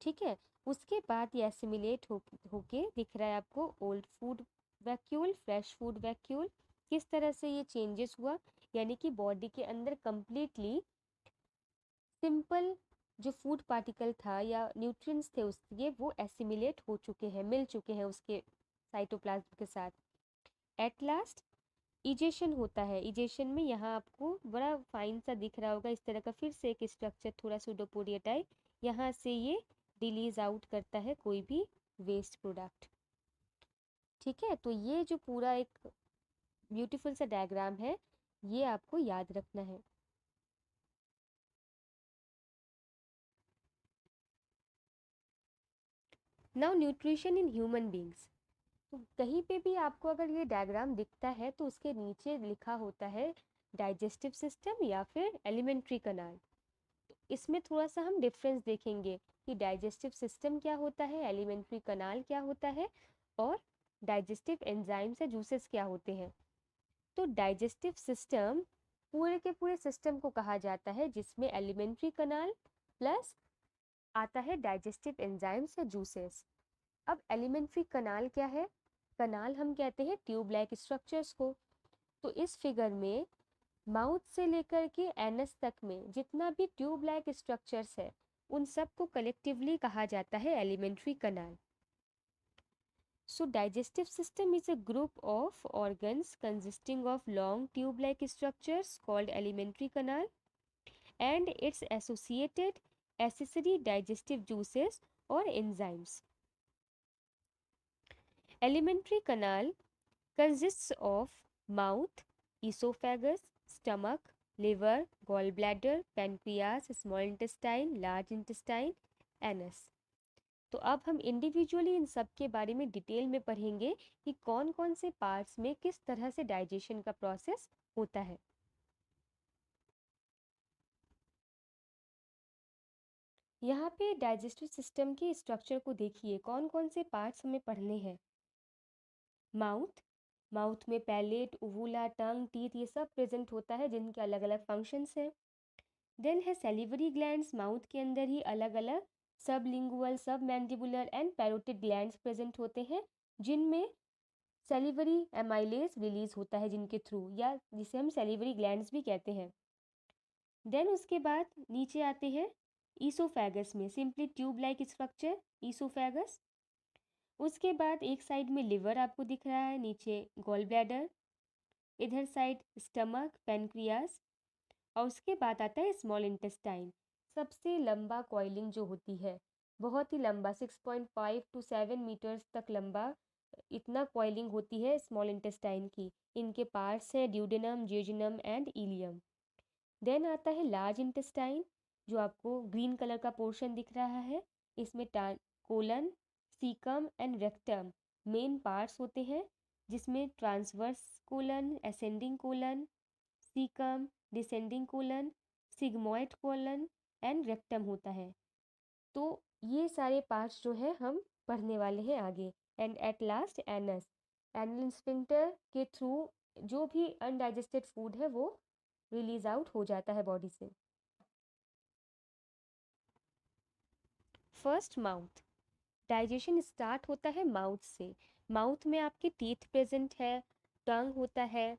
ठीक है, उसके बाद ये एसिमिलेट होके दिख रहा है आपको old food vacuole, fresh food vacuole. किस तरह से ये चेंजेस हुआ, यानी कि बॉडी के अंदर कंप्लीटली सिंपल जो फूड पार्टिकल था या न्यूट्रिएंट्स थे उसके, वो एसिमिलेट हो चुके हैं, मिल चुके हैं उसके साइटोप्लाज्म के साथ। एट लास्ट इजेशन होता है। इजेशन में यहाँ आपको बड़ा फाइन सा दिख रहा होगा इस तरह का फिर से एक स्ट्रक्चर, थोड़ा सूडोपोडिया टाइप। यहाँ से ये रिलीज आउट करता है कोई भी वेस्ट प्रोडक्ट। ठीक है, तो ये जो पूरा एक ब्यूटीफुल सा डायग्राम है ये आपको याद रखना है। Now nutrition in human beings. तो कहीं पे भी आपको अगर ये डायग्राम दिखता है तो उसके नीचे लिखा होता है डाइजेस्टिव सिस्टम या फिर एलिमेंट्री कनाल। इसमें थोड़ा सा हम डिफरेंस देखेंगे कि डाइजेस्टिव सिस्टम क्या होता है, एलिमेंट्री कनाल क्या होता है, और डाइजेस्टिव एंजाइम्स या जूसेस क्या होते हैं। तो डाइजेस्टिव सिस्टम पूरे के पूरे सिस्टम को कहा जाता है जिसमें एलिमेंट्री कनाल प्लस आता है डाइजेस्टिव एंजाइम्स या जूसेस। अब एलिमेंट्री कनाल क्या है, कनाल हम कहते हैं ट्यूब लाइक स्ट्रक्चर्स को। तो इस फिगर में माउथ से लेकर के एनस तक में जितना भी ट्यूब लाइक स्ट्रक्चर्स है उन सब को कलेक्टिवली कहा जाता है elementary kanal. So digestive system is a group of organs consisting of long tube like structures called alimentary canal and its associated accessory digestive juices or enzymes. Alimentary canal consists of mouth, esophagus, stomach, liver, gallbladder, pancreas, small intestine, large intestine, anus. तो अब हम इंडिविजुअली इन सब के बारे में डिटेल में पढ़ेंगे कि कौन कौन से पार्ट्स में किस तरह से डाइजेशन का प्रोसेस होता है। यहाँ पे डाइजेस्टिव सिस्टम के स्ट्रक्चर को देखिए, कौन कौन से पार्ट्स हमें पढ़ने हैं। माउथ, माउथ में पैलेट, उवुला, टंग, टीथ ये सब प्रेजेंट होता है जिनके अलग अलग फंक्शंस हैं। देन है सेलिवरी ग्लैंड्स, माउथ के अंदर ही अलग अलग सबलिंगुअल, सब mandibular and parotid glands present होते हैं जिनमें सेलिवरी एमाइलेज रिलीज होता है जिनके थ्रू, या जिसे हम सेलिवरी ग्लैंड्स भी कहते हैं। देन उसके बाद नीचे आते हैं ईसोफेगस में, simply tube like structure oesophagus. उसके बाद एक साइड में लिवर आपको दिख रहा है, नीचे गॉल ब्लैडर, इधर साइड स्टमक, पेनक्रियास, और उसके बाद आता है स्मॉल इंटेस्टाइन। सबसे लंबा कॉइलिंग जो होती है, बहुत ही लंबा 6.5 to 7 मीटर्स तक लंबा, इतना कॉइलिंग होती है स्मॉल इंटेस्टाइन की। इनके पार्ट्स हैं ड्यूडेनम, जियोजिनम एंड इलियम। देन आता है लार्ज इंटेस्टाइन, जो आपको ग्रीन कलर का पोर्शन दिख रहा है। इसमें colon, caecum and rectum main parts होते हैं, जिसमें transverse colon, ascending colon, caecum, descending colon, sigmoid colon and rectum होता है। तो ये सारे पार्ट्स जो है हम पढ़ने वाले हैं आगे। And at last anus, anal sphincter के थ्रू जो भी अनडाइजेस्टेड फूड है वो रिलीज आउट हो जाता है बॉडी से। फर्स्ट माउथ, डाइजेशन स्टार्ट होता है माउथ से। माउथ में आपके टीथ प्रेजेंट है, टंग होता है,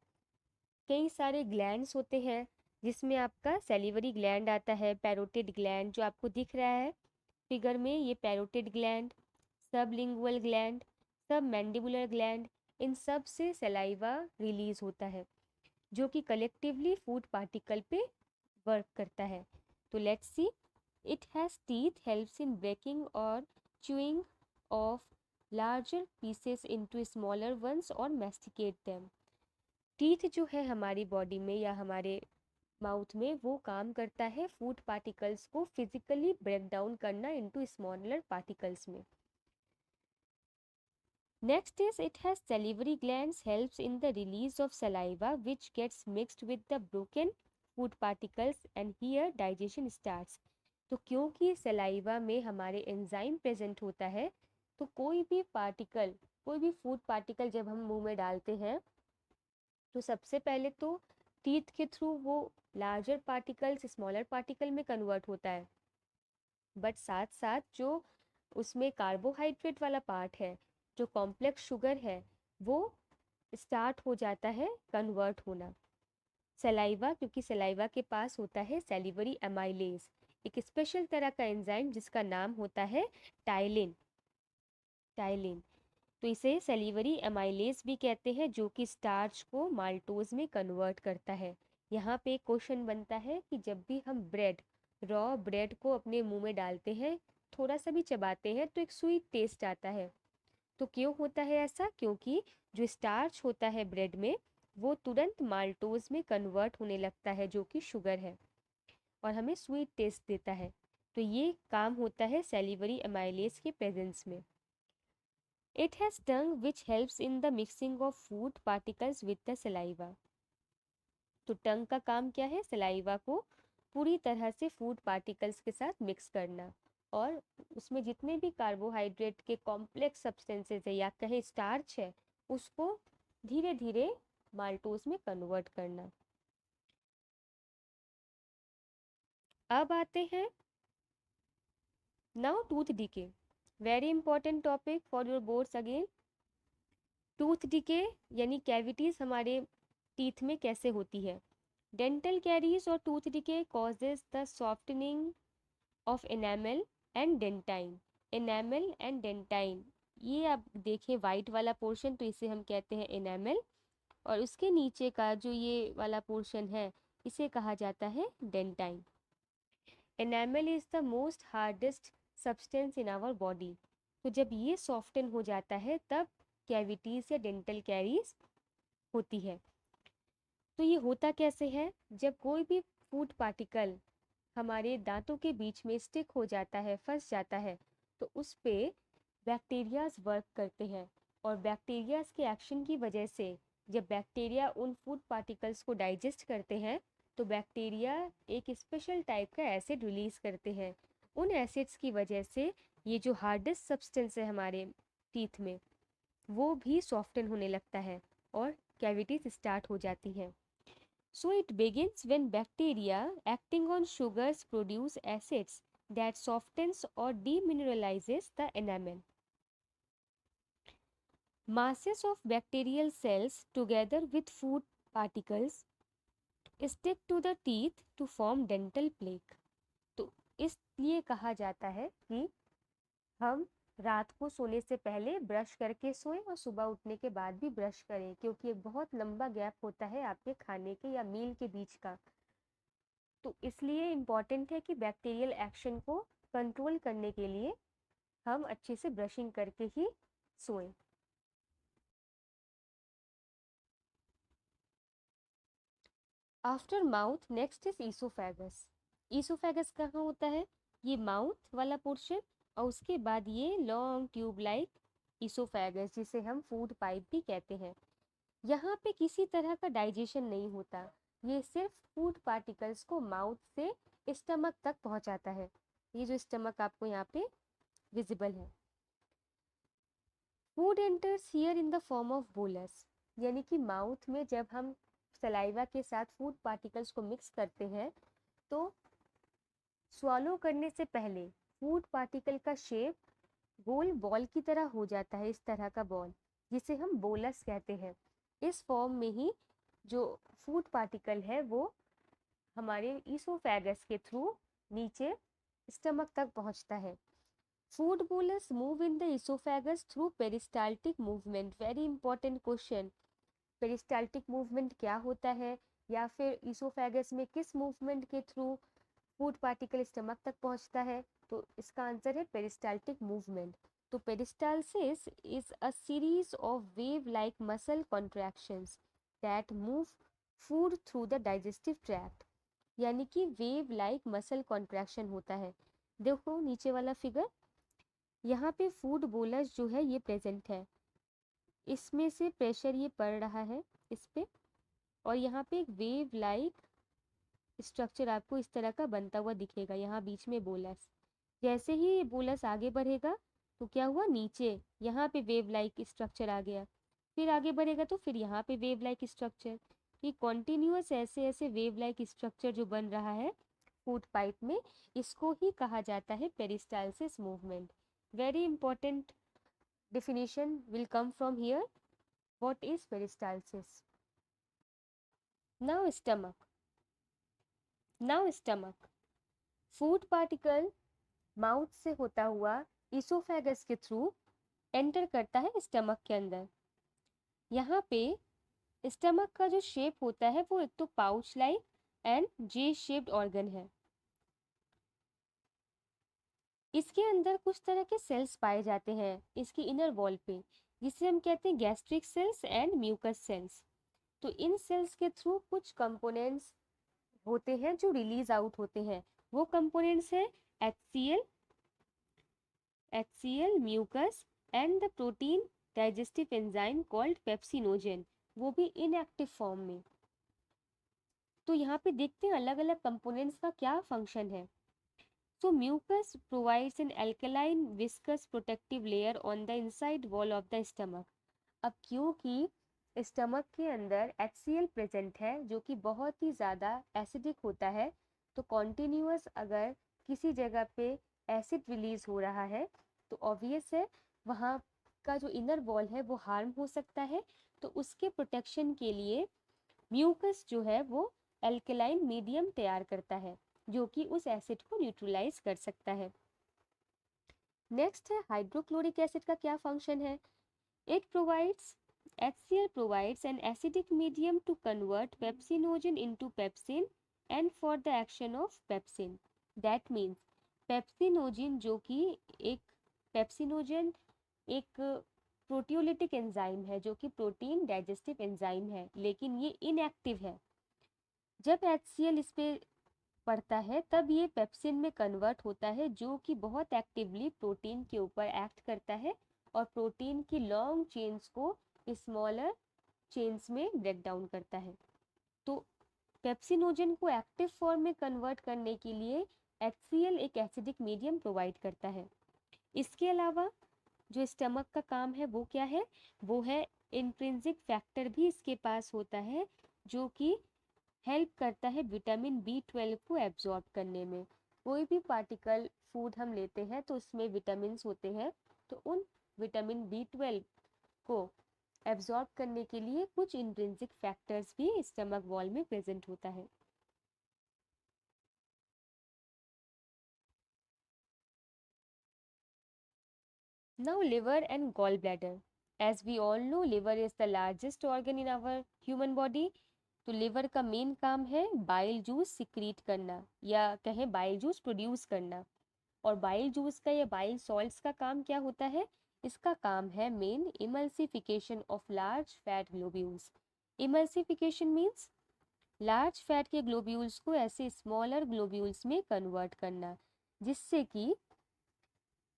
कई सारे ग्लैंड्स होते हैं जिसमें आपका सेलिवरी ग्लैंड आता है, पैरोटिड ग्लैंड जो आपको दिख रहा है फिगर में, ये parotid gland, sublingual gland, submandibular gland, इन सब से सलाइवा रिलीज होता है जो कि कलेक्टिवली फूड पार्टिकल पे वर्क करता है। तो let's see, it has teeth, helps in breaking और chewing of larger pieces into smaller ones और masticate them। टीथ जो है हमारी बॉडी में या हमारे माउथ में, वो काम करता है फूड पार्टिकल्स को फिजिकली ब्रेक डाउन करना इनटू स्मॉलर पार्टिकल्स में। Next is it has salivary glands, helps in the release of saliva which gets mixed with the broken food particles and here digestion starts। तो क्योंकि सलाइवा में हमारे एंजाइम प्रेजेंट होता है, तो कोई भी पार्टिकल, कोई भी फूड पार्टिकल जब हम मुंह में डालते हैं तो सबसे पहले तो टीथ के थ्रू वो लार्जर पार्टिकल्स स्मॉलर पार्टिकल में कन्वर्ट होता है, बट साथ साथ जो उसमें कार्बोहाइड्रेट वाला पार्ट है, जो कॉम्प्लेक्स शुगर है, वो स्टार्ट हो जाता है कन्वर्ट होना। सलाइवा, क्योंकि सलाइवा के पास होता है सेलिवरी एमाइलेज, एक स्पेशल तरह का एंजाइम जिसका नाम होता है टाइलिन। टाइलिन, तो इसे सेलिवरी एमाइलेज भी कहते हैं, जो कि स्टार्च को माल्टोज में कन्वर्ट करता है। यहाँ पे एक क्वेश्चन बनता है कि जब भी हम ब्रेड, रॉ ब्रेड को अपने मुंह में डालते हैं, थोड़ा सा भी चबाते हैं तो एक स्वीट टेस्ट आता है। तो क्यों होता है ऐसा? क्योंकि जो स्टार्च होता है ब्रेड में, वो तुरंत माल्टोज में कन्वर्ट होने लगता है जो कि शुगर है, और हमें स्वीट टेस्ट देता है। तो ये काम होता है सेलिवरी एमाइलेज के प्रेजेंस में। It has tongue which helps in the mixing of food particles with the saliva. तो टंग का काम क्या है? सलाइवा को पूरी तरह से फूड पार्टिकल्स के साथ मिक्स करना, और उसमें जितने भी कार्बोहाइड्रेट के कॉम्प्लेक्स सब्सटेंसेस है या कहे स्टार्च है, उसको धीरे धीरे माल्टोज में कन्वर्ट करना। अब आते हैं now tooth decay, very important topic for your boards again. Tooth decay यानी कैविटीज हमारे टीथ में कैसे होती है। डेंटल कैरीज और tooth decay causes the softening of enamel and dentine. Enamel and dentine, ये आप देखें वाइट वाला पोर्शन, तो इसे हम कहते हैं एनामल, और उसके नीचे का जो ये वाला पोर्शन है, इसे कहा जाता है dentine. Enamel is the most hardest substance in our body. तो जब ये सॉफ्टन हो जाता है, तब कैविटीज या डेंटल कैरीज होती है। तो ये होता कैसे है, जब कोई भी फूड पार्टिकल हमारे दांतों के बीच में स्टिक हो जाता है, फंस जाता है, तो उस पे बैक्टीरियाज वर्क करते हैं, और बैक्टीरियाज के एक्शन की वजह से जब बैक्टीरिया उन फूड पार्टिकल्स को डाइजेस्ट करते हैं, तो बैक्टीरिया एक स्पेशल टाइप का एसिड रिलीज करते हैं। उन एसिड्स की वजह से ये जो हार्डेस्ट सब्सटेंस है हमारे टीथ में, वो भी सॉफ्टन होने लगता है और कैविटीज स्टार्ट हो जाती हैं। So it begins when bacteria acting on sugars produce acids that softens or demineralizes the enamel. Masses of bacterial cells together with food particles stick to the teeth to form dental plaque. तो इसलिए कहा जाता है कि हम रात को सोने से पहले ब्रश करके सोएं और सुबह उठने के बाद भी ब्रश करें, क्योंकि एक बहुत लंबा गैप होता है आपके खाने के या मील के बीच का। तो इसलिए इम्पॉर्टेंट है कि बैक्टीरियल एक्शन को कंट्रोल करने के लिए हम अच्छे से ब्रशिंग करके ही सोएं। After mouth next is oesophagus. Oesophagus कहाँ होता है, ये माउथ वाला पोर्शन, और उसके बाद ये लॉन्ग ट्यूब लाइक ईसोफेगस, जिसे हम फूड पाइप भी कहते हैं। यहाँ पे किसी तरह का डाइजेशन नहीं होता, ये सिर्फ फूड पार्टिकल्स को माउथ से स्टमक तक पहुंचाता है। ये जो स्टमक आपको यहाँ पे विजिबल है। Food enters here in the form of bolus, यानी कि माउथ में जब हम सलाइवा के साथ फूड पार्टिकल्स को मिक्स करते हैं, तो स्वालो करने से पहले फूड पार्टिकल का शेप गोल बॉल की तरह हो जाता है, इस तरह का बॉल, जिसे हम बोलस कहते हैं। इस फॉर्म में ही जो फूड पार्टिकल है वो हमारे ईसोफेगस के थ्रू नीचे स्टमक तक पहुंचता है। Food bolus move in the oesophagus through peristaltic movement. Very important question, peristaltic movement क्या होता है, या फिर ईसोफेगस में किस मूवमेंट के थ्रू फूड पार्टिकल स्टमक तक पहुंचता है? तो इसका आंसर है पेरिस्टाल्टिक मूवमेंट। तो peristalsis is a series of wave like muscle contractions that move food through the digestive tract, यानी कि वेव लाइक मसल कॉन्ट्रैक्शन होता है। देखो नीचे वाला फिगर, यहाँ पे फूड बोलस जो है ये प्रेजेंट है, इसमें से प्रेशर ये पड़ रहा है इस पे, और यहाँ पे एक वेव लाइक स्ट्रक्चर आपको इस तरह का बनता हुआ दिखेगा, यहाँ बीच में बोलस। जैसे ही ये बोलस आगे बढ़ेगा तो क्या हुआ, नीचे यहाँ पे वेव लाइक स्ट्रक्चर आ गया, फिर आगे बढ़ेगा तो फिर यहाँ पे वेव लाइक स्ट्रक्चर। ये कॉन्टिन्यूअस ऐसे ऐसे वेव लाइक स्ट्रक्चर जो बन रहा है फूड पाइप में, इसको ही कहा जाता है peristalsis movement. Very important definition will come from here. What is peristalsis? Now stomach. Now stomach. Food particle mouth से होता हुआ इसोफेगस के थ्रू एंटर करता है स्टमक के अंदर। यहाँ पे स्टमक का जो शेप होता है वो एक तो pouch like and J shaped organ है। इसके अंदर कुछ तरह के सेल्स पाए जाते हैं इसकी इनर वॉल पे, जिसे हम कहते हैं gastric cells and mucus cells. तो इन सेल्स के थ्रू कुछ कंपोनेंट्स होते हैं जो रिलीज आउट होते हैं। वो कंपोनेंट्स हैं HCl, mucus and the protein digestive enzyme called pepsinogen, वो भी इनएक्टिव फॉर्म में। तो यहाँ पे देखते हैं अलग अलग कंपोनेंट्स का क्या फंक्शन है। So mucus provides an alkaline viscous protective layer on the inside wall of the stomach. अब क्योंकि स्टमक के अंदर HCl प्रेजेंट है जो कि बहुत ही ज़्यादा एसिडिक होता है, तो कॉन्टिन्यूअस अगर किसी जगह पे एसिड रिलीज हो रहा है तो ऑब्वियस है वहाँ का जो इनर वॉल है वो हार्म हो सकता है। तो उसके प्रोटेक्शन के लिए म्यूकस जो है वो एल्कलाइन मीडियम तैयार करता है जो कि उस एसिड को न्यूट्रलाइज कर सकता है। नेक्स्ट है हाइड्रोक्लोरिक एसिड का क्या फंक्शन है। It provides HCl provides an acidic medium to convert pepsinogen into pepsin and for the action of pepsin. That means pepsinogen जो कि एक पेप्सिनोजन एक प्रोटियोलिटिक एंजाइम है, जो कि प्रोटीन डाइजेस्टिव एंजाइम है, लेकिन ये इनएक्टिव है। जब HCl इस पे पड़ता है तब ये पेप्सिन में कन्वर्ट होता है, जो कि बहुत एक्टिवली प्रोटीन के ऊपर एक्ट करता है और प्रोटीन की लॉन्ग चेन्स को स्मॉलर चेन्स में ब्रेक डाउन करता है। तो पेप्सिनोजन को एक्टिव फॉर्म में कन्वर्ट करने के लिए HCl एक एसिडिक मीडियम प्रोवाइड करता है। इसके अलावा जो स्टमक का काम है वो क्या है, वो है इंट्रिंसिक फैक्टर भी इसके पास होता है, जो कि हेल्प करता है विटामिन B12 को एब्जॉर्ब करने में। कोई भी पार्टिकल फूड हम लेते हैं तो उसमें विटामिन होते हैं, तो उन विटामिन B12 को एब्जॉर्ब करने के लिए कुछ इंट्रिंसिक फैक्टर्स भी स्टमक वॉल में प्रेजेंट होता है। Now liver and gallbladder. As we all know, liver is the largest organ in our human body. तो लिवर का मेन काम है बाइल जूस सिक्रीट करना, या कहें बाइल जूस प्रोड्यूस करना। और बाइल जूस का या बाइल सॉल्ट्स का काम क्या होता है, इसका काम है main emulsification of large fat globules. Emulsification means large fat के ग्लोब्यूल्स को ऐसे स्मॉलर ग्लोब्यूल्स में कन्वर्ट करना, जिससे कि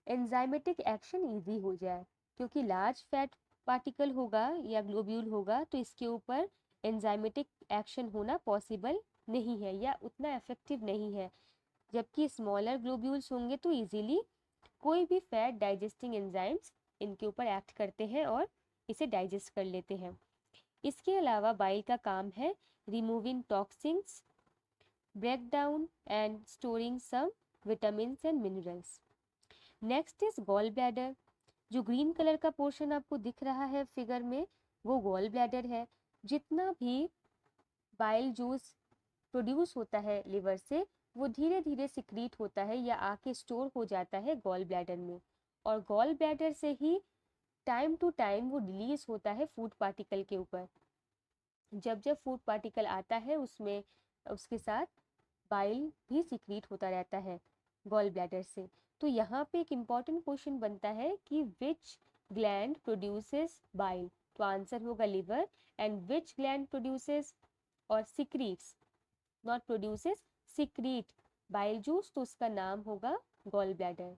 एंजाइमेटिक एक्शन इजी हो जाए। क्योंकि लार्ज फैट पार्टिकल होगा या ग्लोब्यूल होगा तो इसके ऊपर एंजाइमेटिक एक्शन होना पॉसिबल नहीं है या उतना इफेक्टिव नहीं है, जबकि स्मॉलर ग्लोब्यूल्स होंगे तो इजीली कोई भी फैट डाइजेस्टिंग एंजाइम्स इनके ऊपर एक्ट करते हैं और इसे डाइजेस्ट कर लेते हैं। इसके अलावा बाइल का काम है removing toxins, break down and storing some vitamins and minerals. Next is gall bladder. जो ग्रीन कलर का पोर्शन आपको दिख रहा है फिगर में, वो गॉल ब्लैडर है। जितना भी बाइल जूस प्रोड्यूस होता है लिवर से, वो धीरे धीरे सिक्रीट होता है या आके स्टोर हो जाता है गॉल ब्लैडर में, और गॉल ब्लैडर से ही टाइम टू टाइम वो रिलीज होता है फूड पार्टिकल के ऊपर। जब जब फूड पार्टिकल आता है उसमें उसके साथ बाइल भी सिक्रीट होता रहता है गॉल ब्लैडर से। तो यहाँ पे एक इम्पॉर्टेंट क्वेश्चन बनता है कि विच ग्लैंड प्रोड्यूसेस बाइल, तो आंसर होगा liver. And which gland produces और secretes, not produces, secrete bile juice, तो उसका नाम होगा गॉल ब्लैडर।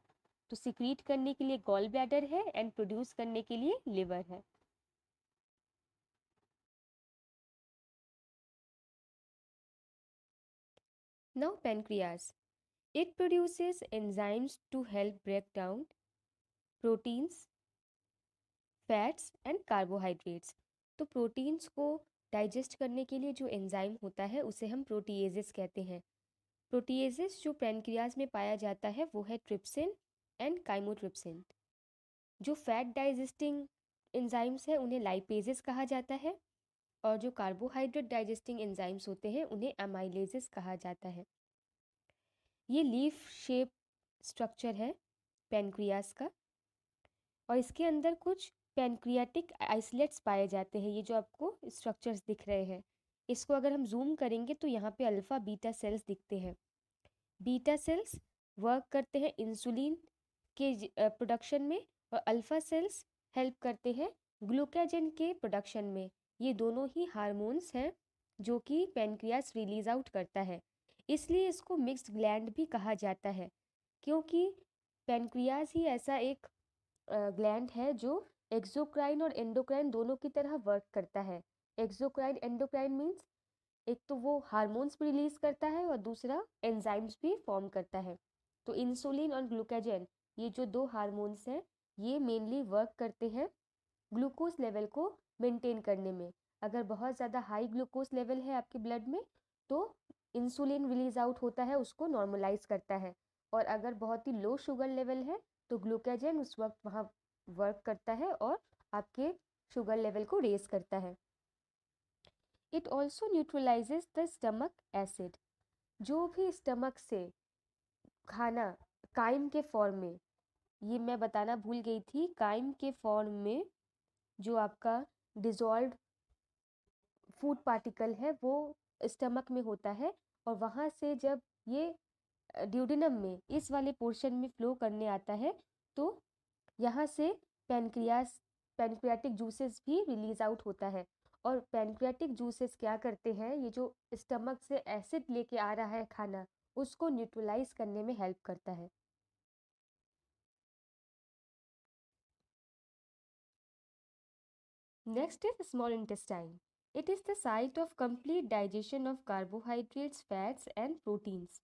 तो सिक्रीट करने के लिए गॉल ब्लैडर है एंड प्रोड्यूस करने के लिए लिवर है। Now pancreas, it produces enzymes to help break down proteins, fats and carbohydrates. तो प्रोटीन्स को डाइजेस्ट करने के लिए जो एंजाइम होता है उसे हम प्रोटीएजेस कहते हैं। प्रोटीएजेस जो पैनक्रियाज में पाया जाता है वो है ट्रिप्सिन एंड काइमोट्रिप्सिन। जो फैट डाइजेस्टिंग एंजाइम्स है उन्हें लाइपेजेस कहा जाता है, और जो कार्बोहाइड्रेट डाइजेस्टिंग एंजाइम्स होते हैं उन्हें अमाइलेजेस कहा जाता है। ये लीफ शेप स्ट्रक्चर है पैनक्रियाज का, और इसके अंदर कुछ पैनक्रियाटिक आइसलेट्स पाए जाते हैं। ये जो आपको स्ट्रक्चर्स दिख रहे हैं, इसको अगर हम जूम करेंगे तो यहाँ पे अल्फ़ा बीटा सेल्स दिखते हैं। बीटा सेल्स वर्क करते हैं इंसुलिन के प्रोडक्शन में, और अल्फ़ा सेल्स हेल्प करते हैं ग्लूकाजन के प्रोडक्शन में। ये दोनों ही हार्मोन्स हैं जो कि पैनक्रियास रिलीज आउट करता है। इसलिए इसको मिक्स्ड ग्लैंड भी कहा जाता है, क्योंकि पैनक्रियास ही ऐसा एक ग्लैंड है जो एक्सोक्राइन और एंडोक्राइन दोनों की तरह वर्क करता है। एक्सोक्राइन एंडोक्राइन मीन्स एक तो वो हार्मोन्स भी रिलीज करता है और दूसरा एंजाइम्स भी फॉर्म करता है। तो इंसुलिन और ग्लूकाजन, ये जो दो हार्मोन्स हैं, ये मेनली वर्क करते हैं ग्लूकोज लेवल को मेंटेन करने में। अगर बहुत ज़्यादा हाई ग्लूकोज लेवल है आपके ब्लड में तो इंसुलिन रिलीज आउट होता है, उसको नॉर्मलाइज करता है। और अगर बहुत ही लो शुगर लेवल है तो ग्लूकाजन उस वक्त वहाँ वर्क करता है और आपके शुगर लेवल को रेज करता है। It also न्यूट्रलाइजेज the stomach acid. जो भी स्टमक से खाना काइम के फॉर्म में, ये मैं बताना भूल गई थी, काइम के फॉर्म में जो आपका डिजॉल्व फूड पार्टिकल है वो स्टमक में होता है, और वहाँ से जब ये ड्यूडेनम में इस वाले पोर्शन में फ्लो करने आता है तो यहाँ से पैनक्रियास पैनक्रियाटिक जूसेस भी रिलीज आउट होता है। और पैनक्रियाटिक जूसेस क्या करते हैं, ये जो स्टमक से एसिड लेके आ रहा है खाना, उसको न्यूट्रलाइज करने में हेल्प करता है। Next is small intestine. It is the site of complete digestion of carbohydrates, fats and proteins.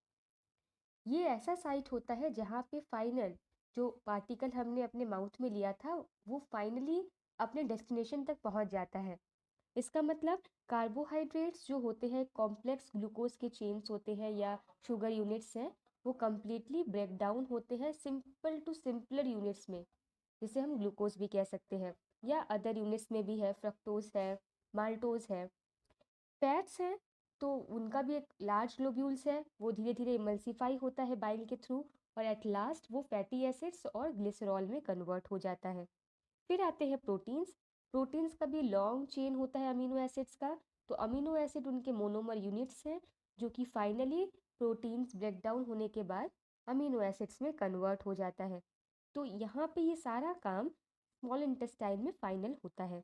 ये ऐसा साइट होता है जहाँ पे फाइनल जो पार्टिकल हमने अपने माउथ में लिया था वो फाइनली अपने डेस्टिनेशन तक पहुँच जाता है। इसका मतलब कार्बोहाइड्रेट्स जो होते हैं, कॉम्प्लेक्स ग्लूकोज के चेन्स होते हैं या शुगर यूनिट्स हैं, वो कम्प्लीटली ब्रेक डाउन होते हैं सिंपल टू सिंपलर यूनिट्स में, जिसे हम ग्लूकोज भी कह सकते हैं, या अदर यूनिट्स में भी है, फ्रक्टोज है, माल्टोज है। फैट्स हैं तो उनका भी एक लार्ज ग्लोब्यूल्स है, वो धीरे धीरे इमल्सिफाई होता है बाइल के थ्रू, और एट लास्ट वो फैटी एसिड्स और ग्लिसरॉल में कन्वर्ट हो जाता है। फिर आते हैं प्रोटीन्स। प्रोटीन्स का भी लॉन्ग चेन होता है अमीनो एसिड्स का। तो अमीनो एसिड उनके मोनोमर यूनिट्स हैं जो कि फाइनली प्रोटीन्स ब्रेक डाउन होने के बाद अमीनो एसिड्स में कन्वर्ट हो जाता है। तो यहाँ पे ये सारा काम स्मॉल इंटेस्टाइन में फाइनल होता है।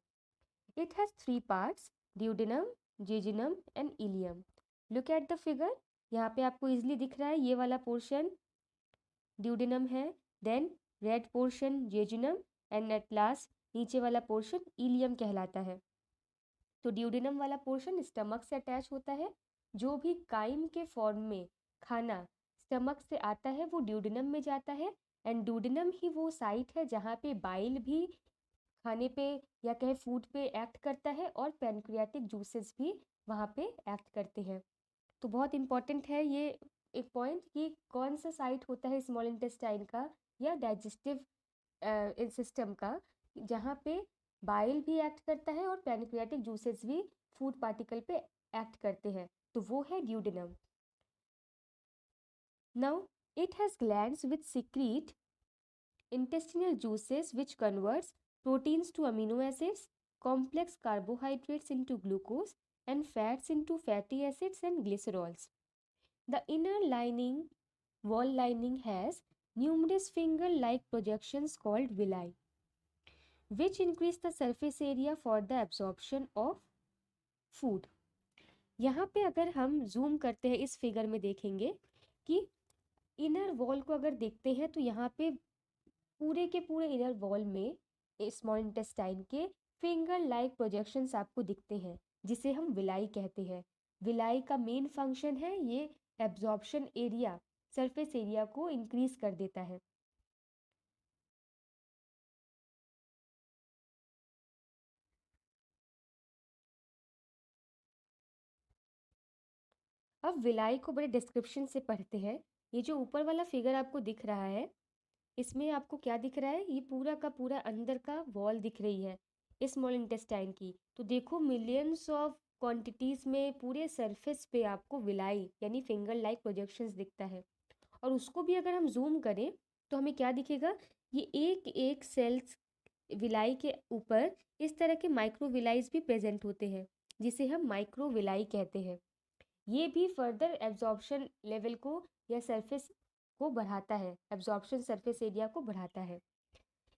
It has three parts, duodenum, jejunum and ileum. Look at the figure. यहाँ पे आपको इजिली दिख रहा है ये वाला पोर्शन ड्यूडेनम है, then red portion jejunum, and at last नीचे वाला पोर्शन इलियम कहलाता है। तो ड्यूडेनम वाला पोर्शन स्टमक से अटैच होता है। जो भी काइम के फॉर्म में खाना स्टमक से आता है वो ड्यूडेनम में जाता है, एंड ड्यूडेनम ही वो साइट है जहाँ पे बाइल भी खाने पे या कहे फूड पे एक्ट करता है, और पैनक्रियाटिक जूसेस भी वहाँ पे एक्ट करते हैं। तो बहुत इंपॉर्टेंट है ये एक पॉइंट कि कौन सा साइट होता है स्मॉल इंटेस्टाइन का या डाइजेस्टिव सिस्टम का, जहाँ पे बाइल भी एक्ट करता है और पैनक्रियाटिक जूसेस भी फूड पार्टिकल पे एक्ट करते हैं, तो वो है duodenum. Now it has glands which secrete intestinal juices which converts proteins to amino acids, complex carbohydrates into glucose, and fats into fatty acids and glycerols. The inner lining, wall lining, has numerous finger-like projections called villi, which increase the surface area for the absorption of food. यहाँ पे अगर हम जूम करते हैं इस फिगर में देखेंगे कि इनर वॉल को अगर देखते हैं तो यहाँ पे पूरे के पूरे इनर वॉल में स्मॉल इंटेस्टाइन के फिंगर लाइक प्रोजेक्शंस आपको दिखते हैं, जिसे हम विलाई कहते हैं। विलाई का मेन फंक्शन है ये एब्जॉर्प्शन एरिया, सरफेस एरिया को इंक्रीज कर देता है। अब विलाई को बड़े डिस्क्रिप्शन से पढ़ते हैं। ये जो ऊपर वाला फिगर आपको दिख रहा है, इसमें आपको क्या दिख रहा है, ये पूरा का पूरा अंदर का वॉल दिख रही है स्मॉल इंटेस्टाइन की। तो देखो मिलियंस ऑफ क्वांटिटीज में पूरे सरफेस पे आपको विलाई यानी फिंगर लाइक प्रोजेक्शंस दिखता है। और उसको भी अगर हम जूम करें तो हमें क्या दिखेगा, ये एक एक सेल्स विलाई के ऊपर इस तरह के माइक्रो विलाइज भी प्रेजेंट होते हैं, जिसे हम माइक्रो विलाई कहते हैं। ये भी फर्दर एब्जॉर्प्शन लेवल को या सरफेस को बढ़ाता है, एब्जॉर्प्शन सरफेस एरिया को बढ़ाता है।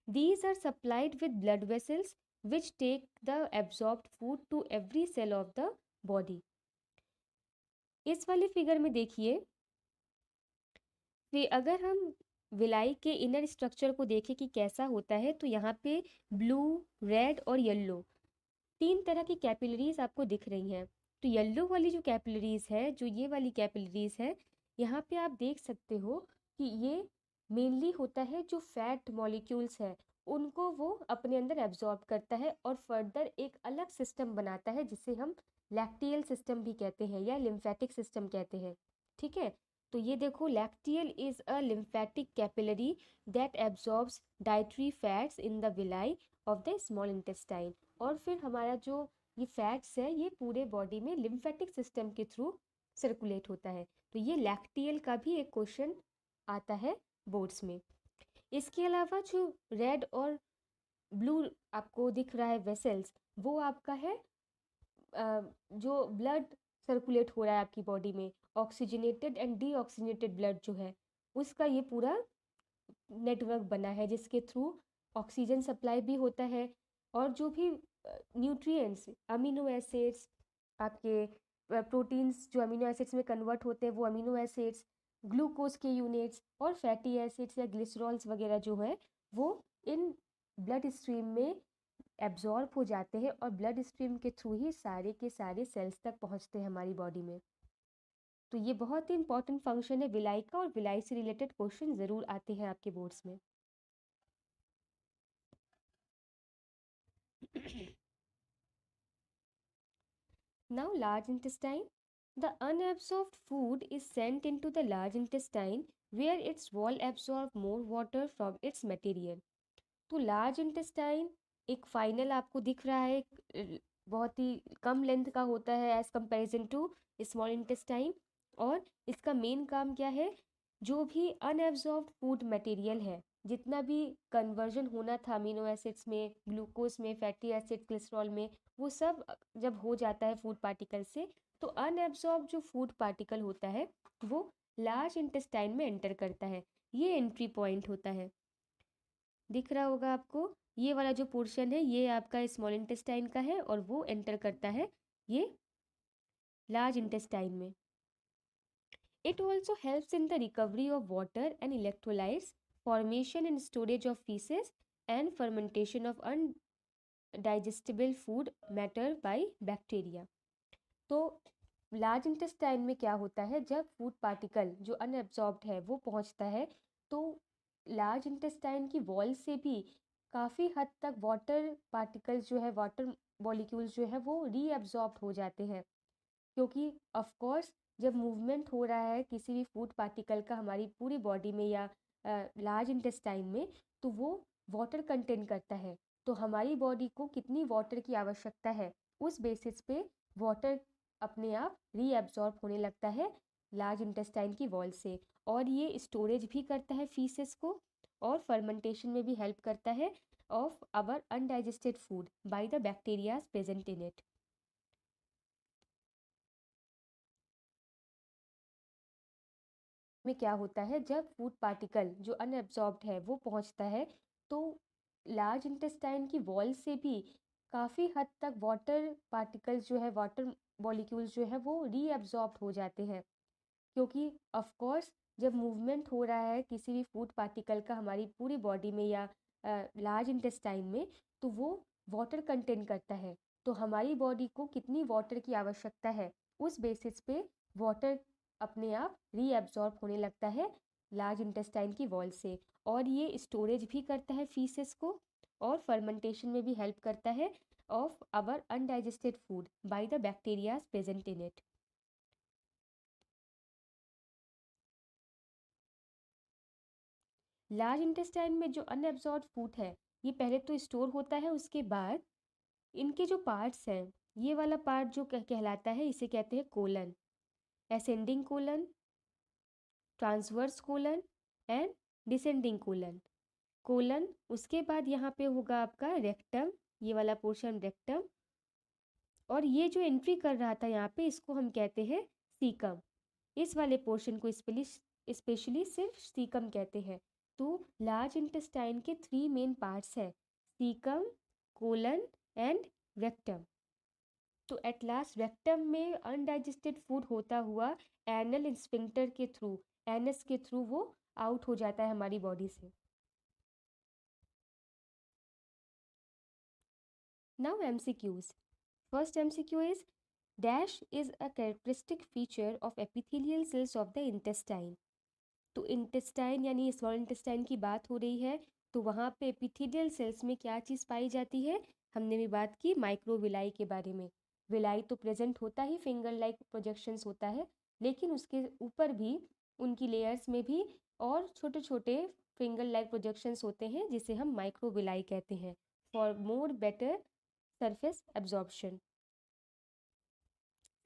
These are supplied with blood vessels which take the absorbed food to every cell of the body. इस वाले फिगर में देखिए कि अगर हम विलाई के इनर स्ट्रक्चर को देखें कि कैसा होता है, तो यहाँ पे ब्लू, रेड और येलो तीन तरह की कैपिलरीज आपको दिख रही हैं। तो येलो वाली जो कैपिलरीज है, जो ये वाली कैपिलरीज है, यहाँ पे आप देख सकते हो कि ये मेनली होता है जो फैट मॉलिक्यूल्स है उनको वो अपने अंदर एब्जॉर्ब करता है और फर्दर एक अलग सिस्टम बनाता है जिसे हम लैक्टियल सिस्टम भी कहते हैं या लिम्फेटिक सिस्टम कहते हैं। ठीक है, तो ये देखो lacteal is a lymphatic capillary that absorbs dietary fats in the villi of the small intestine. और फिर हमारा जो ये फैट्स है ये पूरे बॉडी में लिम्फेटिक सिस्टम के थ्रू सर्कुलेट होता है। तो ये लैक्टियल का भी एक क्वेश्चन आता है बोर्ड्स में। इसके अलावा जो रेड और ब्लू आपको दिख रहा है वेसल्स, वो आपका है जो ब्लड सर्कुलेट हो रहा है आपकी बॉडी में, ऑक्सीजनेटेड एंड डीऑक्सीजनेटेड ब्लड जो है उसका ये पूरा नेटवर्क बना है जिसके थ्रू ऑक्सीजन सप्लाई भी होता है और जो भी न्यूट्रिएंट्स, अमीनो एसिड्स, आपके प्रोटीन्स जो अमीनो एसिड्स में कन्वर्ट होते हैं वो अमीनो एसिड्स, ग्लूकोज के यूनिट्स और फैटी एसिड्स या ग्लिसरॉल्स वगैरह जो है वो इन ब्लड स्ट्रीम में एब्जॉर्ब हो जाते हैं और ब्लड स्ट्रीम के थ्रू ही सारे के सारे सेल्स तक पहुंचते हैं हमारी बॉडी में। तो ये बहुत ही इंपॉर्टेंट फंक्शन है विलाई का, और विलाई से रिलेटेड क्वेश्चन ज़रूर आते हैं आपके बोर्ड्स में। Now, large intestine. The unabsorbed food is sent into the large intestine where its wall absorb more water from its material. तो लार्ज इंटेस्टाइन एक फाइनल आपको दिख रहा है, बहुत ही कम लेंथ का होता है as comparison to small intestine. और इसका मेन काम क्या है, जो भी अनएब्जॉर्ब्ड फूड मटेरियल है, जितना भी कन्वर्जन होना था अमीनो एसिड्स में, ग्लूकोज में, फैटी एसिड, ग्लिसरॉल में, वो सब जब हो जाता है फूड पार्टिकल से, तो अनएब्जॉर्ब जो फूड पार्टिकल होता है वो लार्ज इंटेस्टाइन में एंटर करता है। ये एंट्री पॉइंट होता है, दिख रहा होगा आपको। ये वाला जो पोर्शन है ये आपका स्मॉल इंटेस्टाइन का है और वो एंटर करता है ये लार्ज इंटेस्टाइन में। It also helps in the recovery of water and electrolytes, formation and storage of faeces and fermentation of undigestible food matter by bacteria. तो लार्ज इंटेस्टाइन में क्या होता है, जब फूड पार्टिकल जो अनएब्जॉर्ब्ड है वो पहुंचता है, तो लार्ज इंटेस्टाइन की वॉल से भी काफ़ी हद तक वाटर पार्टिकल्स जो है, वाटर मॉलिक्यूल्स जो है वो रीअब्जॉर्ब हो जाते हैं। क्योंकि ऑफ कोर्स जब मूवमेंट हो रहा है किसी भी फूड पार्टिकल का हमारी पूरी बॉडी में या लार्ज इंटेस्टाइन में, तो वो वाटर कंटेन करता है। तो हमारी बॉडी को कितनी वाटर की आवश्यकता है, उस बेसिस पे वाटर अपने आप रीअब्जॉर्ब होने लगता है लार्ज इंटेस्टाइन की वॉल से। और ये स्टोरेज भी करता है फीसेस को, और फर्मेंटेशन में भी हेल्प करता है of our undigested food by the bacterias present in it. में क्या होता है, जब फूड पार्टिकल जो अनएब्जॉर्ब्ड है वो पहुंचता है, तो लार्ज इंटेस्टाइन की वॉल से भी काफ़ी हद तक वाटर पार्टिकल्स जो है, वाटर मॉलिक्यूल्स जो है वो रीअब्जॉर्ब हो जाते हैं। क्योंकि ऑफ कोर्स जब मूवमेंट हो रहा है किसी भी फूड पार्टिकल का हमारी पूरी बॉडी में या लार्ज इंटेस्टाइन में, तो वो वाटर कंटेन करता है। तो हमारी बॉडी को कितनी वाटर की आवश्यकता है, उस बेसिस पे वाटर अपने आप रीअब्जॉर्ब होने लगता है लार्ज इंटेस्टाइन की वॉल से। और ये स्टोरेज भी करता है फीसेस को, और फर्मेंटेशन में भी हेल्प करता है of our undigested food by the bacterias present in it. Large intestine में जो अनएब्जॉर्ब फूड है ये पहले तो स्टोर होता है, उसके बाद इनके जो पार्ट्स हैं, ये वाला पार्ट जो कहलाता है इसे कहते हैं colon, ascending colon, transverse colon and descending colon. Colon, उसके बाद यहाँ पे होगा आपका रेक्टम, ये वाला पोर्शन रेक्टम, और ये जो एंट्री कर रहा था यहाँ पे इसको हम कहते हैं सीकम। इस वाले पोर्शन को स्पेशली सिर्फ सीकम कहते हैं। तो लार्ज इंटेस्टाइन के 3 मेन पार्ट्स हैं, सीकम, कोलन एंड रेक्टम। तो एट लास्ट रेक्टम में अनडाइजेस्टेड फूड होता हुआ एनल स्फिंक्टर के थ्रू, एनस के थ्रू वो आउट हो जाता है हमारी बॉडी से। Now MCQs. First MCQ is dash is a characteristic feature of epithelial cells of the intestine. तो इंटेस्टाइन यानी स्मॉल इंटेस्टाइन की बात हो रही है, तो वहाँ पे एपिथेलियल सेल्स में क्या चीज़ पाई जाती है, हमने भी बात की माइक्रोविलाई के बारे में। विलाई तो प्रेजेंट होता ही, फिंगर लाइक प्रोजेक्शंस होता है, लेकिन उसके ऊपर भी उनकी लेयर्स में भी और छोटे छोटे फिंगर लाइक प्रोजेक्शंस होते हैं जिसे हम माइक्रोविलाई कहते हैं, for more better surface absorption.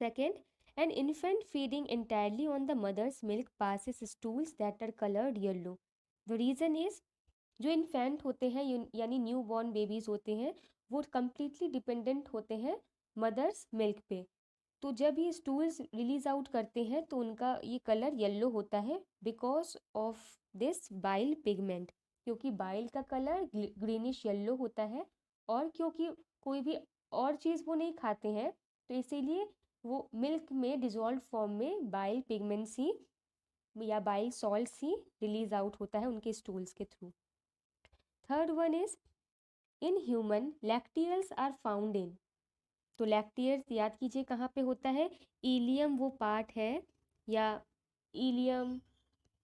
Second, an infant feeding entirely on the mother's milk passes stools that are colored yellow. The reason is, जो इन्फेंट होते हैं यानी न्यू बॉर्न बेबीज़ होते हैं, वो कम्प्लीटली डिपेंडेंट होते हैं मदर्स मिल्क पे। तो जब ये स्टूल्स रिलीज आउट करते हैं तो उनका ये कलर येलो होता है because of this bile pigment, क्योंकि बाइल का कलर ग्रीनिश येलो होता है और क्योंकि कोई भी और चीज़ वो नहीं खाते हैं, तो इसीलिए वो मिल्क में डिज़ोल्व फॉर्म में बाइल पिगमेंट्स ही या बाइल सॉल्ट्स ही रिलीज आउट होता है उनके स्टूल्स के through. Third one is in human lacteals are found in. तो लैक्टियल्स याद कीजिए कहाँ पे होता है, इलियम वो पार्ट है, या इलियम,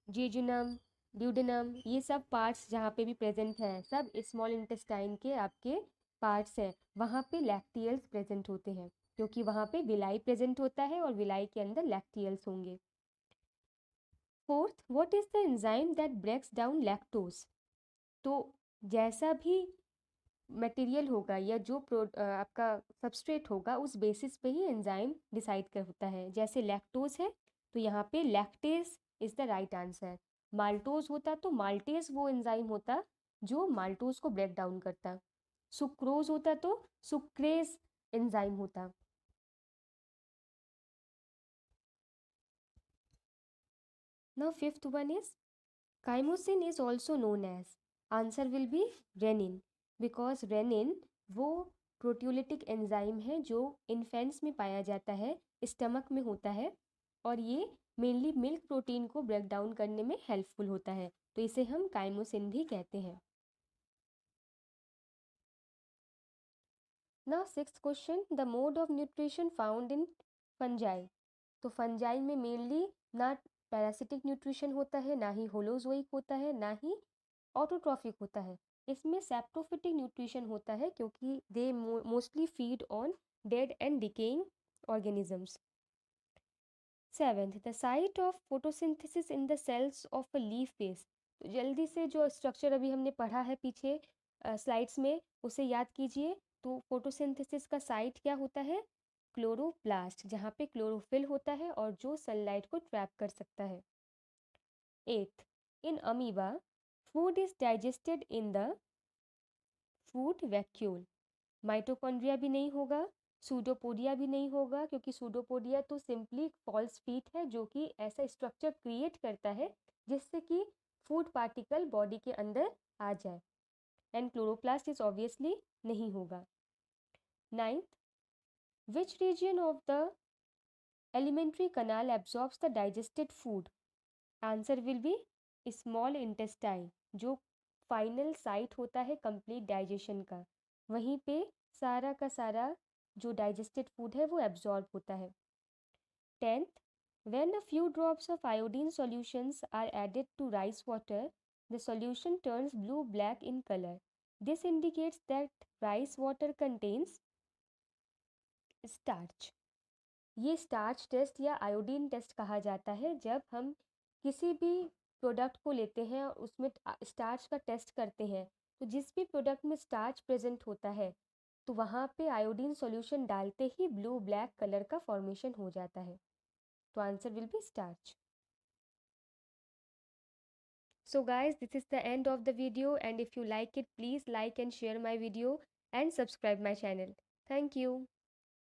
जेजुनम, ड्यूडेनम, ये सब पार्ट्स जहाँ पे भी प्रेजेंट हैं सब स्मॉल इंटेस्टाइन के आपके पार्ट्स हैं, वहाँ पे लैक्टियल्स प्रेजेंट होते हैं क्योंकि वहाँ पे विलाई प्रेजेंट होता है और विलाई के अंदर लैक्टियल्स होंगे। Fourth, what is the enzyme that breaks down lactose. तो जैसा भी मटेरियल होगा या जो आपका सबस्ट्रेट होगा उस बेसिस पे ही एंजाइम डिसाइड कर होता है। जैसे लैक्टोज है तो यहाँ पे lactase is the right answer. Maltose होता तो माल्टेज वो एंजाइम होता जो माल्टोज को ब्रेक डाउन करता। सुक्रोज होता तो सुक्रेज एंजाइम होता। Now fifth one is chymosin is also known as, answer will be rennin, because rennin वो प्रोटियोलिटिक एंजाइम है जो इन्फेंट्स में पाया जाता है, स्टमक में होता है, और ये मेनली मिल्क प्रोटीन को ब्रेक डाउन करने में हेल्पफुल होता है, तो इसे हम काइमोसिन भी कहते हैं। Now sixth question, the mode of nutrition found in fungi. तो फंजाई में मेनली ना पैरासिटिक न्यूट्रिशन होता है, ना ही होलोजोइक होता है, ना ही ऑटोट्रॉफिक होता है। इसमें सैप्रोफिटिक न्यूट्रिशन होता है क्योंकि they mostly feed on dead and decaying organisms. Seventh, the site of photosynthesis in the cells of a leaf base. तो जल्दी से जो स्ट्रक्चर अभी हमने पढ़ा है पीछे स्लाइड्स में उसे याद कीजिए। तो फोटोसिंथेसिस का साइट क्या होता है, क्लोरोप्लास्ट, जहाँ पे क्लोरोफिल होता है और जो सनलाइट को ट्रैप कर सकता है। Eighth, in amoeba food is digested in the food vacuole. Mitochondria भी नहीं होगा, सूडोपोडिया भी नहीं होगा, क्योंकि सूडोपोडिया तो सिंपली फॉल्स फीट है जो कि ऐसा स्ट्रक्चर क्रिएट करता है जिससे कि फूड पार्टिकल बॉडी के अंदर आ जाए। एंड क्लोरोप्लास्ट इज ऑब्वियसली नहीं होगा। Ninth, which region of the elementary kanal absorbs the digested food. Answer will B small intestine, जो फाइनल साइट होता है कंप्लीट डाइजेशन का, वहीं पे सारा का सारा जो डाइजेस्टेड फूड है वो एब्जॉर्ब होता है। Tenth, when a few drops of iodine solutions are added to rice water, the solution turns blue black in color. This indicates that rice water contains starch. ये स्टार्च टेस्ट या आयोडीन टेस्ट कहा जाता है जब हम किसी भी प्रोडक्ट को लेते हैं और उसमें स्टार्च का टेस्ट करते हैं, तो जिस भी प्रोडक्ट में स्टार्च प्रेजेंट होता है तो वहाँ पे आयोडीन सॉल्यूशन डालते ही ब्लू ब्लैक कलर का फॉर्मेशन हो जाता है, तो answer will B starch. So guys, this is the end of the video, and if you like it, please like and share my video and subscribe my channel. Thank you.